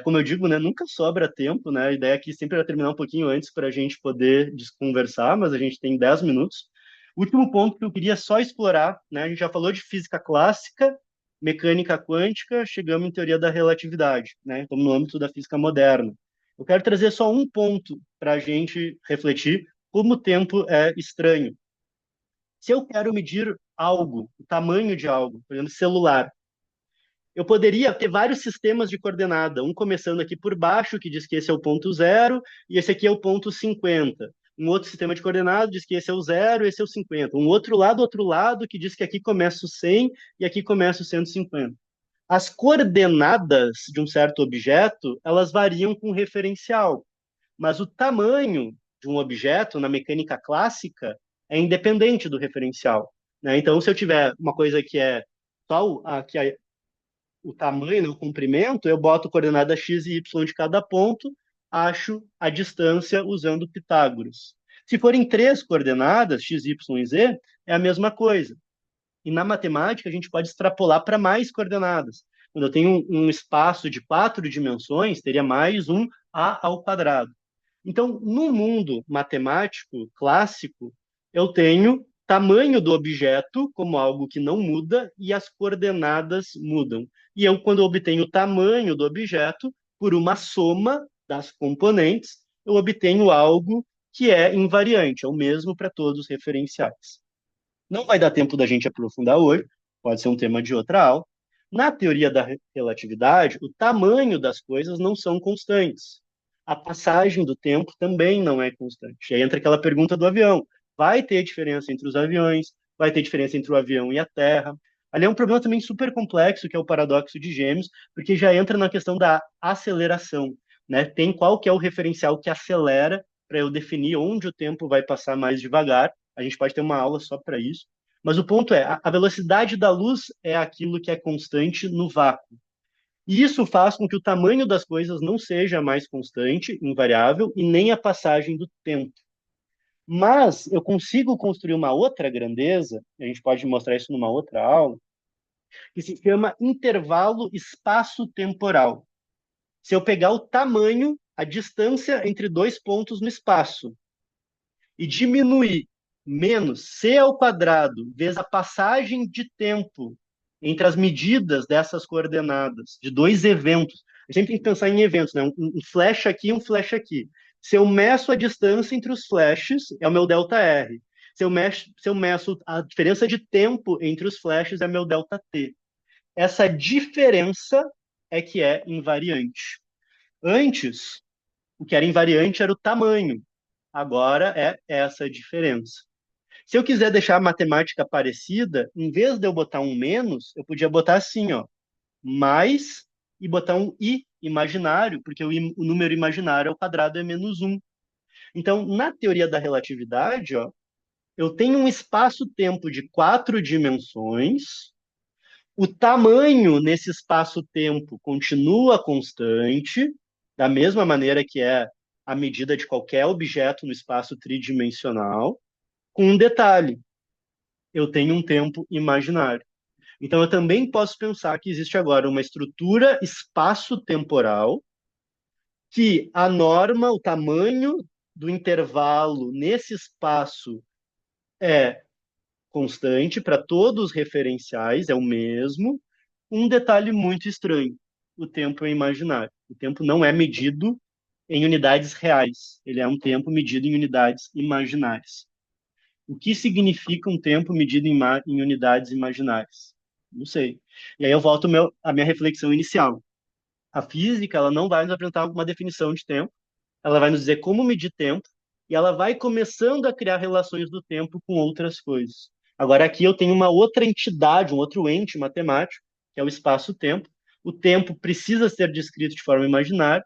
Como eu digo, né, nunca sobra tempo, né? A ideia aqui sempre era terminar um pouquinho antes para a gente poder conversar, mas a gente tem 10 minutos. O último ponto que eu queria só explorar, né? A gente já falou de física clássica, mecânica quântica, chegamos em teoria da relatividade, né? Estamos no âmbito da física moderna. Eu quero trazer só um ponto para a gente refletir como o tempo é estranho. Se eu quero medir algo, o tamanho de algo, por exemplo, celular, eu poderia ter vários sistemas de coordenada, um começando aqui por baixo, que diz que esse é o ponto zero, e esse aqui é o ponto 50. Um outro sistema de coordenadas diz que esse é o zero, esse é o 50. Um outro lado, que diz que aqui começa o 100 e aqui começa o 150. As coordenadas de um certo objeto, elas variam com referencial, mas o tamanho de um objeto na mecânica clássica é independente do referencial, né? Então, se eu tiver uma coisa que é só que o tamanho, né, o comprimento, eu boto coordenada x e y de cada ponto, acho a distância usando Pitágoras. Se forem três coordenadas, x, y e z, é a mesma coisa. E na matemática, a gente pode extrapolar para mais coordenadas. Quando eu tenho um espaço de 4 dimensões, teria mais um a ao quadrado. Então, no mundo matemático clássico, eu tenho tamanho do objeto como algo que não muda e as coordenadas mudam. E eu, quando eu obtenho o tamanho do objeto, por uma soma das componentes, eu obtenho algo que é invariante, é o mesmo para todos os referenciais. Não vai dar tempo da gente aprofundar hoje, pode ser um tema de outra aula. Na teoria da relatividade, o tamanho das coisas não são constantes. A passagem do tempo também não é constante. Aí entra aquela pergunta do avião. Vai ter diferença entre os aviões? Vai ter diferença entre o avião e a Terra? Ali é um problema também super complexo, que é o paradoxo de Gêmeos, porque já entra na questão da aceleração, né? Tem qual que é o referencial que acelera para eu definir onde o tempo vai passar mais devagar. A gente pode ter uma aula só para isso. Mas o ponto é, a velocidade da luz é aquilo que é constante no vácuo. E isso faz com que o tamanho das coisas não seja mais constante, invariável, e nem a passagem do tempo. Mas eu consigo construir uma outra grandeza, a gente pode mostrar isso numa outra aula, que se chama intervalo espaço-temporal. Se eu pegar o tamanho, a distância entre dois pontos no espaço, e diminuir menos c ao quadrado vezes a passagem de tempo entre as medidas dessas coordenadas, de dois eventos. A gente tem que pensar em eventos, né? Um flash aqui e um flash aqui. Se eu meço a distância entre os flashes, é o meu ΔR. Se eu meço a diferença de tempo entre os flashes, é meu ΔT. Essa diferença é que é invariante. Antes, o que era invariante era o tamanho. Agora é essa a diferença. Se eu quiser deixar a matemática parecida, em vez de eu botar um menos, eu podia botar assim, ó, mais e botar um i imaginário, porque o número imaginário ao quadrado é menos um. Então, na teoria da relatividade, ó, eu tenho um espaço-tempo de quatro dimensões, o tamanho nesse espaço-tempo continua constante, da mesma maneira que é a medida de qualquer objeto no espaço tridimensional, com um detalhe: eu tenho um tempo imaginário. Então, eu também posso pensar que existe agora uma estrutura espaço-temporal que a norma, o tamanho do intervalo nesse espaço é constante para todos os referenciais, é o mesmo. Um detalhe muito estranho: o tempo é imaginário. O tempo não é medido em unidades reais, ele é um tempo medido em unidades imaginárias. O que significa um tempo medido em unidades imaginárias? Não sei. E aí eu volto à minha reflexão inicial. A física, ela não vai nos apresentar uma definição de tempo, ela vai nos dizer como medir tempo, e ela vai começando a criar relações do tempo com outras coisas. Agora, aqui eu tenho uma outra entidade, um outro ente matemático, que é o espaço-tempo. O tempo precisa ser descrito de forma imaginária.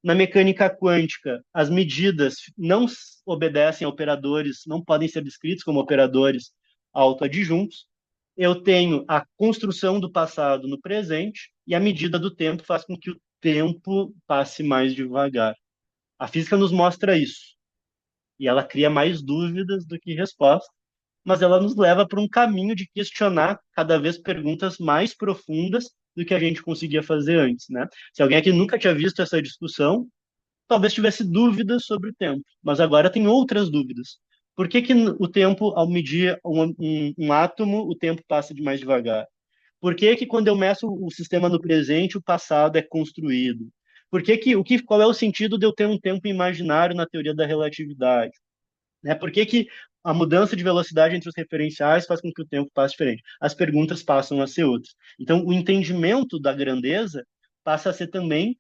Na mecânica quântica, as medidas não obedecem a operadores, não podem ser descritos como operadores autoadjuntos. Eu tenho a construção do passado no presente, e a medida do tempo faz com que o tempo passe mais devagar. A física nos mostra isso, e ela cria mais dúvidas do que respostas, mas ela nos leva para um caminho de questionar cada vez perguntas mais profundas do que a gente conseguia fazer antes, né? Se alguém aqui nunca tinha visto essa discussão, talvez tivesse dúvidas sobre o tempo, mas agora tem outras dúvidas. Por que que o tempo, ao medir um átomo, o tempo passa de mais devagar? Por que que quando eu meço o sistema no presente, o passado é construído? Qual é o sentido de eu ter um tempo imaginário na teoria da relatividade? Né? Por que que a mudança de velocidade entre os referenciais faz com que o tempo passe diferente? As perguntas passam a ser outras. Então, o entendimento da grandeza passa a ser também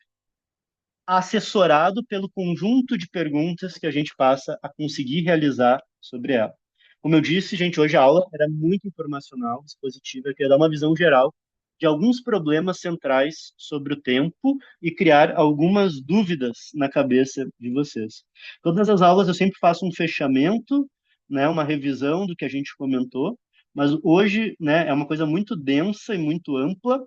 assessorado pelo conjunto de perguntas que a gente passa a conseguir realizar sobre ela. Como eu disse, gente, hoje a aula era muito informacional, expositiva, eu queria dar uma visão geral de alguns problemas centrais sobre o tempo e criar algumas dúvidas na cabeça de vocês. Todas as aulas eu sempre faço um fechamento, né, uma revisão do que a gente comentou, mas hoje, né, é uma coisa muito densa e muito ampla.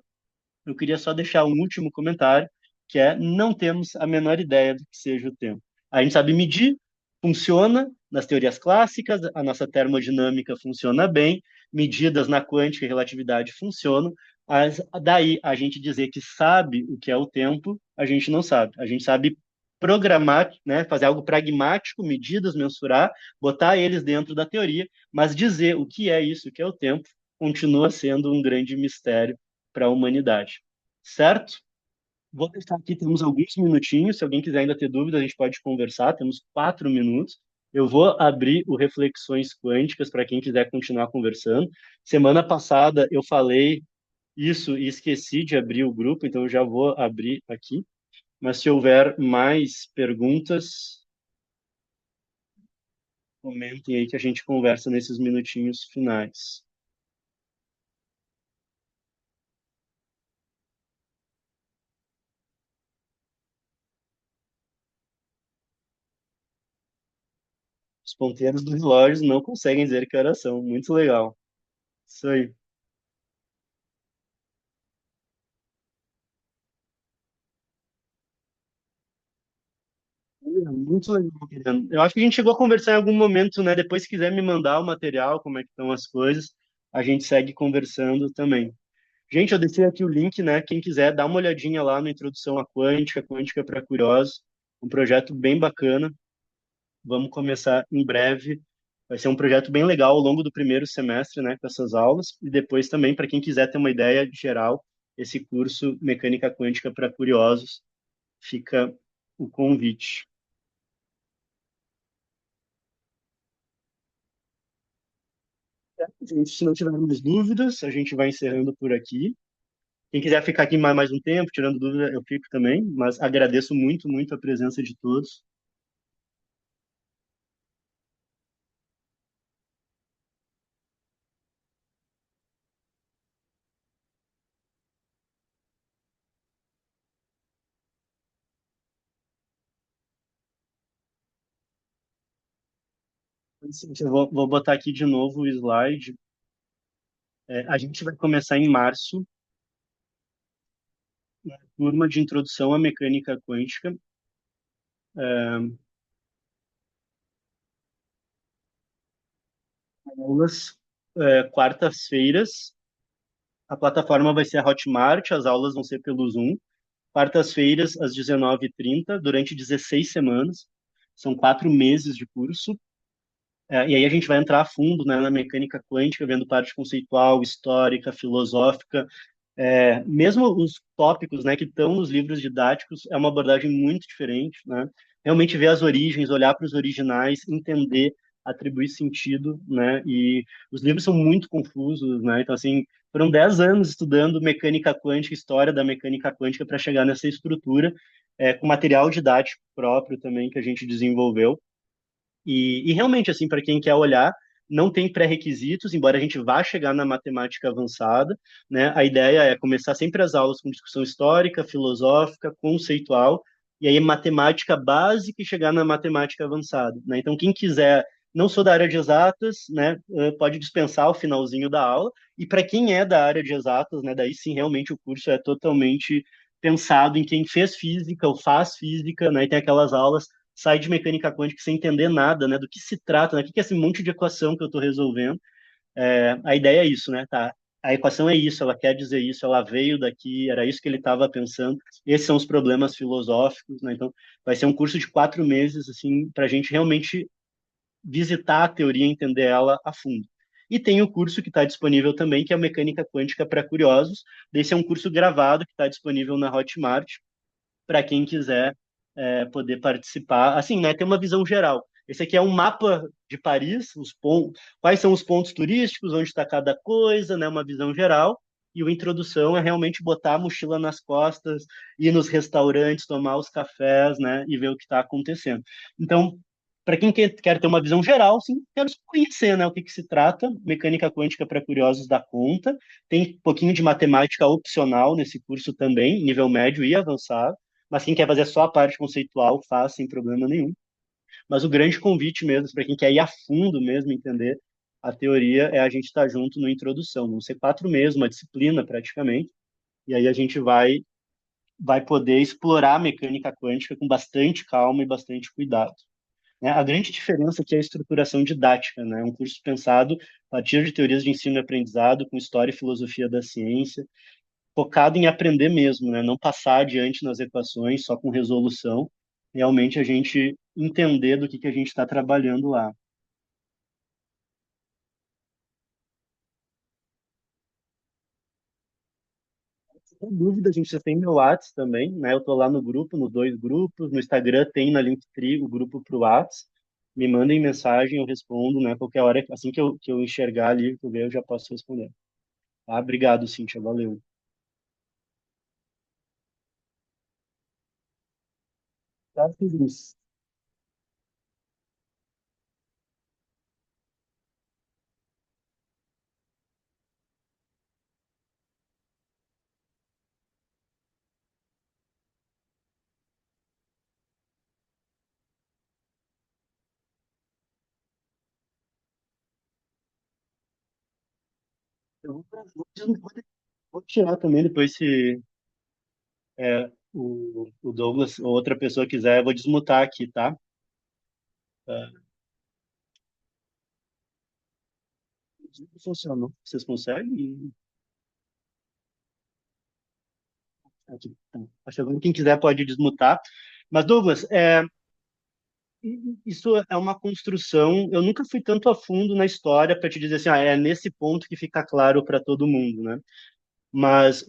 Eu queria só deixar um último comentário, que é: não temos a menor ideia do que seja o tempo. A gente sabe medir, funciona nas teorias clássicas, a nossa termodinâmica funciona bem, medidas na quântica e relatividade funcionam, mas daí a gente dizer que sabe o que é o tempo, a gente não sabe. A gente sabe programar, né, fazer algo pragmático, medidas, mensurar, botar eles dentro da teoria, mas dizer o que é isso, o que é o tempo, continua sendo um grande mistério para a humanidade. Certo? Vou deixar aqui, temos alguns minutinhos. Se alguém quiser ainda ter dúvida, a gente pode conversar. Temos 4 minutos. Eu vou abrir o Reflexões Quânticas para quem quiser continuar conversando. Semana passada eu falei isso e esqueci de abrir o grupo, então eu já vou abrir aqui. Mas se houver mais perguntas, comentem aí que a gente conversa nesses minutinhos finais. Os ponteiros do relógio não conseguem dizer que horas são. Muito legal. Isso aí. Muito legal, Guilherme. Eu acho que a gente chegou a conversar em algum momento, né? Depois, se quiser me mandar o material, como é que estão as coisas, a gente segue conversando também. Gente, eu deixei aqui o link, né? Quem quiser, dá uma olhadinha lá na Introdução à Quântica, Quântica para Curiosos. Um projeto bem bacana. Vamos começar em breve. Vai ser um projeto bem legal ao longo do primeiro semestre, né? Com essas aulas. E depois também, para quem quiser ter uma ideia geral, esse curso Mecânica Quântica para Curiosos, fica o convite. Gente, se não tiver mais dúvidas, a gente vai encerrando por aqui. Quem quiser ficar aqui mais um tempo, tirando dúvida, eu fico também, mas agradeço muito, muito a presença de todos. Assim, vou botar aqui de novo o slide. A gente vai começar em março, turma de introdução à mecânica quântica. Aulas, quartas-feiras. A plataforma vai ser a Hotmart, as aulas vão ser pelo Zoom. Quartas-feiras, às 19h30, durante 16 semanas. São 4 meses de curso. E aí a gente vai entrar a fundo, né, na mecânica quântica, vendo parte conceitual, histórica, filosófica. Mesmo os tópicos, né, que estão nos livros didáticos, é uma abordagem muito diferente, né? Realmente ver as origens, olhar para os originais, entender, atribuir sentido, né? E os livros são muito confusos, né? Então, assim, foram 10 anos estudando mecânica quântica, história da mecânica quântica para chegar nessa estrutura, com material didático próprio também que a gente desenvolveu. E realmente, assim, para quem quer olhar, não tem pré-requisitos, embora a gente vá chegar na matemática avançada, né? A ideia é começar sempre as aulas com discussão histórica, filosófica, conceitual, e aí matemática básica e chegar na matemática avançada, né? Então, quem quiser, não sou da área de exatas, né? Pode dispensar o finalzinho da aula, e para quem é da área de exatas, né? Daí sim, realmente o curso é totalmente pensado em quem fez física ou faz física, né? E tem aquelas aulas sai de mecânica quântica sem entender nada, né? Do que se trata, né? O que é esse monte de equação que eu estou resolvendo? A ideia é isso, né? Tá? A equação é isso, ela quer dizer isso, ela veio daqui, era isso que ele estava pensando. Esses são os problemas filosóficos, né? Então, vai ser um curso de 4 meses, assim, para a gente realmente visitar a teoria e entender ela a fundo. E tem o curso que está disponível também, que é a Mecânica Quântica para Curiosos. Esse é um curso gravado que está disponível na Hotmart para quem quiser poder participar. Assim, né, ter uma visão geral. Esse aqui é um mapa de Paris, quais são os pontos turísticos, onde está cada coisa, né, uma visão geral. E o introdução é realmente botar a mochila nas costas, ir nos restaurantes, tomar os cafés, né, e ver o que está acontecendo. Então, para quem quer ter uma visão geral, sim, quero conhecer, né, o que, que se trata. Mecânica quântica para curiosos da conta. Tem um pouquinho de matemática opcional nesse curso também, nível médio e avançado. Mas quem quer fazer só a parte conceitual, faz sem problema nenhum. Mas o grande convite mesmo, para quem quer ir a fundo mesmo, entender a teoria, é a gente estar junto no introdução. Vão ser 4 meses, uma disciplina praticamente, e aí a gente vai poder explorar a mecânica quântica com bastante calma e bastante cuidado. Né? A grande diferença aqui é a estruturação didática, né? É um curso pensado a partir de teorias de ensino e aprendizado, com história e filosofia da ciência, focado em aprender mesmo, né? Não passar adiante nas equações só com resolução, realmente a gente entender do que a gente está trabalhando lá. Sem dúvida, a gente já tem meu Whats também, né? Eu tô lá no grupo, nos dois grupos, no Instagram tem na Linktree o grupo pro Whats. Me mandem mensagem, eu respondo, né? Qualquer hora, assim que eu enxergar ali, que eu ver, eu já posso responder. Tá? Obrigado, Cíntia, valeu. Tá, Cris? Eu vou tirar também depois se o Douglas ou outra pessoa quiser, eu vou desmutar aqui, tá? Ah, funciona. Vocês conseguem? Aqui, tá. Acho que agora quem quiser pode desmutar. Mas, Douglas, isso é uma construção. Eu nunca fui tanto a fundo na história para te dizer assim, é nesse ponto que fica claro para todo mundo, né? Mas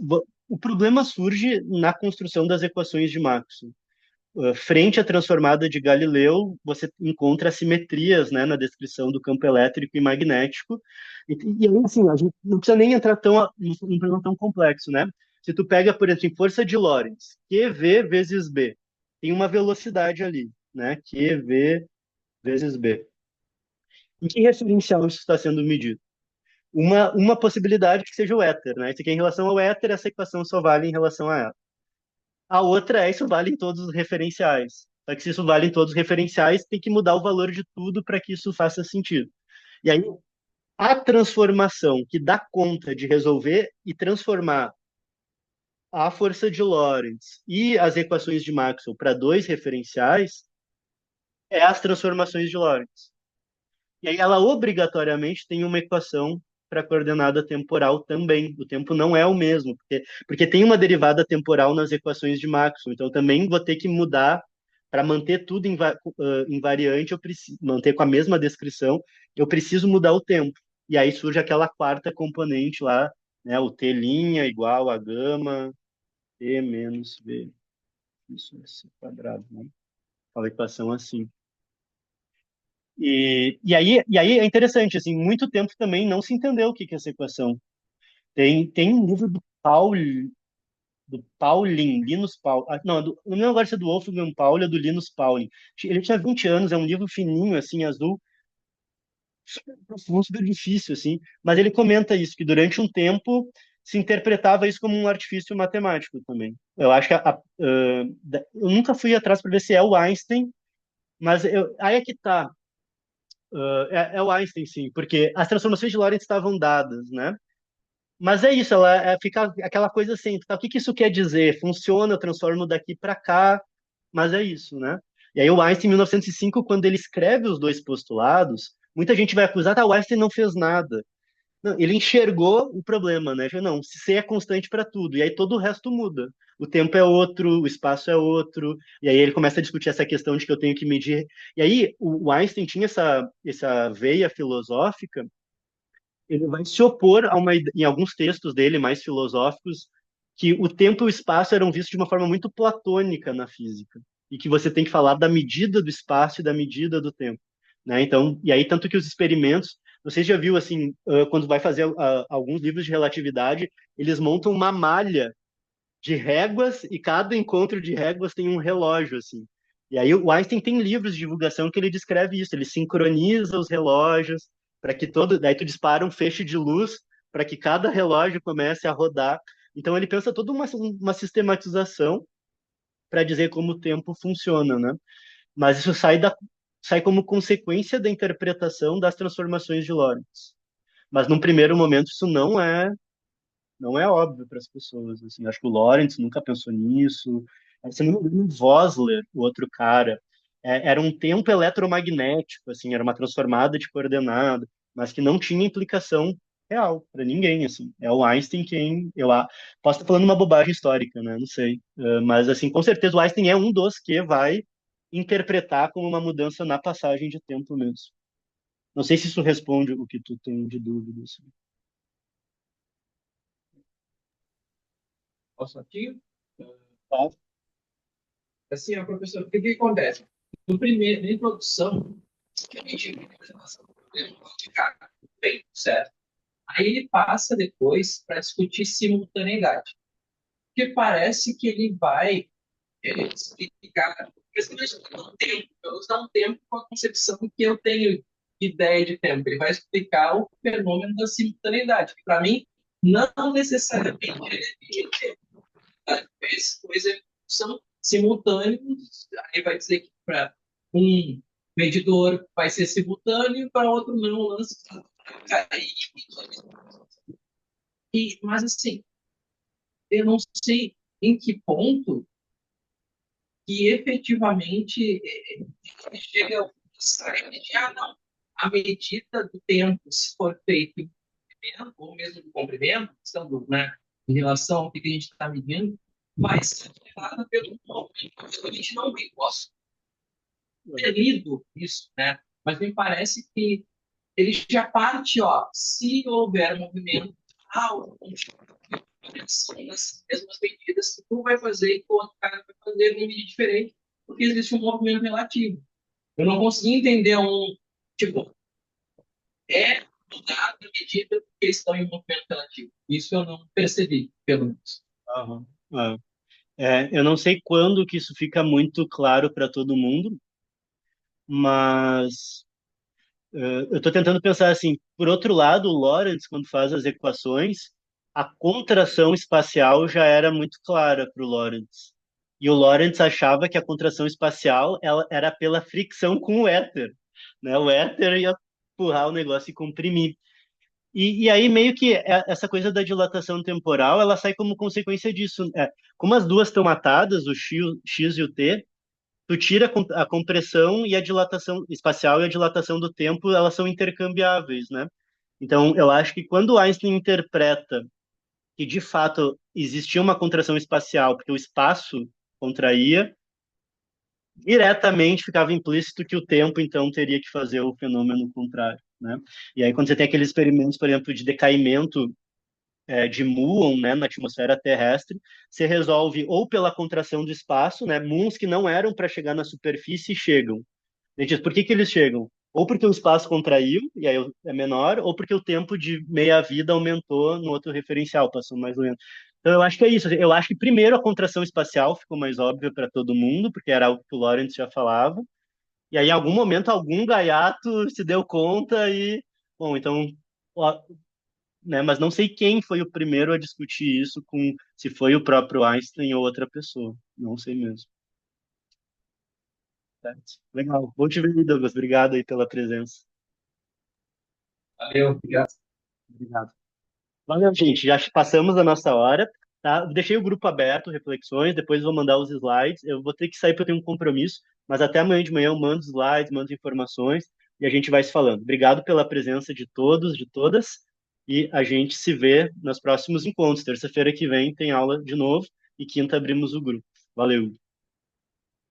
o problema surge na construção das equações de Maxwell. Frente à transformada de Galileu, você encontra assimetrias, né, na descrição do campo elétrico e magnético. E aí, assim, a gente não precisa nem entrar num problema tão complexo, né? Se tu pega, por exemplo, em força de Lorentz, QV vezes B, tem uma velocidade ali, né? QV vezes B. Em que referencial isso está sendo medido? Uma possibilidade que seja o éter, né? Isso aqui é em relação ao éter, essa equação só vale em relação a ela. A outra é isso vale em todos os referenciais. Só que se isso vale em todos os referenciais, tem que mudar o valor de tudo para que isso faça sentido. E aí, a transformação que dá conta de resolver e transformar a força de Lorentz e as equações de Maxwell para dois referenciais é as transformações de Lorentz. E aí ela obrigatoriamente tem uma equação para coordenada temporal também. O tempo não é o mesmo, porque tem uma derivada temporal nas equações de Maxwell. Então também vou ter que mudar para manter tudo invariante, eu preciso manter com a mesma descrição, eu preciso mudar o tempo. E aí surge aquela quarta componente lá, né, o T' igual a gama T menos V. Isso é C quadrado, né? Aquela equação assim. E aí é interessante, assim, muito tempo também não se entendeu o que que é essa equação. Tem um livro do Pauling, Linus Pauling, não, não lembro agora se é do Wolfgang Pauli ou do Linus Pauling. Ele tinha 20 anos, é um livro fininho, assim, azul, super profundo, super difícil, assim, mas ele comenta isso, que durante um tempo se interpretava isso como um artifício matemático também. Eu acho que eu nunca fui atrás para ver se é o Einstein, mas aí é que tá. É o Einstein, sim, porque as transformações de Lorentz estavam dadas, né? Mas é isso, ela fica aquela coisa assim, tá, o que que isso quer dizer? Funciona, eu transformo daqui para cá, mas é isso, né? E aí o Einstein, em 1905, quando ele escreve os dois postulados, muita gente vai acusar, tá, o Einstein não fez nada. Não, ele enxergou o problema, né? Não, se C é constante para tudo, e aí todo o resto muda. O tempo é outro, o espaço é outro, e aí ele começa a discutir essa questão de que eu tenho que medir. E aí o Einstein tinha essa veia filosófica, ele vai se opor em alguns textos dele mais filosóficos, que o tempo e o espaço eram vistos de uma forma muito platônica na física, e que você tem que falar da medida do espaço e da medida do tempo, né? Então, e aí tanto que os experimentos, você já viu assim, quando vai fazer alguns livros de relatividade, eles montam uma malha de réguas e cada encontro de réguas tem um relógio assim. E aí o Einstein tem livros de divulgação que ele descreve isso, ele sincroniza os relógios para que daí tu dispara um feixe de luz para que cada relógio comece a rodar. Então ele pensa toda uma sistematização para dizer como o tempo funciona, né? Mas isso sai como consequência da interpretação das transformações de Lorentz. Mas num primeiro momento isso não é óbvio para as pessoas. Assim. Acho que o Lawrence nunca pensou nisso. Se não me engano, o Vosler, o outro cara, era um tempo eletromagnético, assim, era uma transformada de coordenada, mas que não tinha implicação real para ninguém, assim. É o Einstein quem posso estar falando uma bobagem histórica, né? Não sei. Mas assim, com certeza o Einstein é um dos que vai interpretar como uma mudança na passagem de tempo mesmo. Não sei se isso responde o que tu tem de dúvida. Assim. Posso aqui? Tá? Assim, ó, professor, o que que acontece? No primeiro, na introdução, que a gente viu a apresentação do problema, de cara, bem, certo? Aí ele passa depois para discutir simultaneidade, porque parece que ele vai explicar, principalmente no tempo, eu vou usar um tempo com a concepção que eu tenho de ideia de tempo. Ele vai explicar o fenômeno da simultaneidade, que para mim não necessariamente ele é tempo. Às vezes, coisas são simultâneos, aí vai dizer que para um medidor vai ser simultâneo, para outro não, lance. Mas assim, eu não sei em que ponto que efetivamente chega sai de, não. A medida do tempo, se for feito em comprimento, ou mesmo do comprimento, questão do, né, em relação ao que a gente está medindo, vai ser afetada pelo movimento. A gente não vê, posso ter lido isso, né? Mas me parece que ele já parte, ó, se houver movimento, são as mesmas medidas que tu vai fazer e que o outro cara vai fazer em medida diferente, porque existe um movimento relativo. Eu não consegui entender tipo, é mudar a medida que eles estão em movimento relativo. Isso eu não percebi, pelo menos. Aham. Eu não sei quando que isso fica muito claro para todo mundo, mas eu estou tentando pensar assim, por outro lado, o Lorentz, quando faz as equações, a contração espacial já era muito clara para o Lorentz. E o Lorentz achava que a contração espacial ela era pela fricção com o éter, né? O éter ia empurrar o negócio e comprimir. E aí meio que essa coisa da dilatação temporal, ela sai como consequência disso. Como as duas estão atadas, o X e o T, tu tira a compressão e a dilatação espacial e a dilatação do tempo, elas são intercambiáveis, né? Então, eu acho que quando Einstein interpreta que de fato existia uma contração espacial, porque o espaço contraía, diretamente ficava implícito que o tempo então teria que fazer o fenômeno contrário, né? E aí quando você tem aqueles experimentos, por exemplo, de decaimento de muon, né, na atmosfera terrestre, você resolve ou pela contração do espaço, né, muons que não eram para chegar na superfície chegam. A gente diz, por que que eles chegam? Ou porque o espaço contraiu, e aí é menor, ou porque o tempo de meia-vida aumentou no outro referencial, passou mais lento. Então, eu acho que é isso. Eu acho que primeiro a contração espacial ficou mais óbvia para todo mundo, porque era algo que o Lorentz já falava. E aí, em algum momento, algum gaiato se deu conta e, bom, então, ó, né? Mas não sei quem foi o primeiro a discutir isso com se foi o próprio Einstein ou outra pessoa. Não sei mesmo. Certo? Legal. Bom te ver, Douglas. Obrigado aí pela presença. Valeu, obrigado. Obrigado. Valeu, gente. Já passamos a nossa hora, tá? Deixei o grupo aberto, reflexões, depois vou mandar os slides. Eu vou ter que sair porque eu tenho um compromisso, mas até amanhã de manhã eu mando os slides, mando informações e a gente vai se falando. Obrigado pela presença de todos, de todas, e a gente se vê nos próximos encontros. Terça-feira que vem tem aula de novo e quinta abrimos o grupo. Valeu.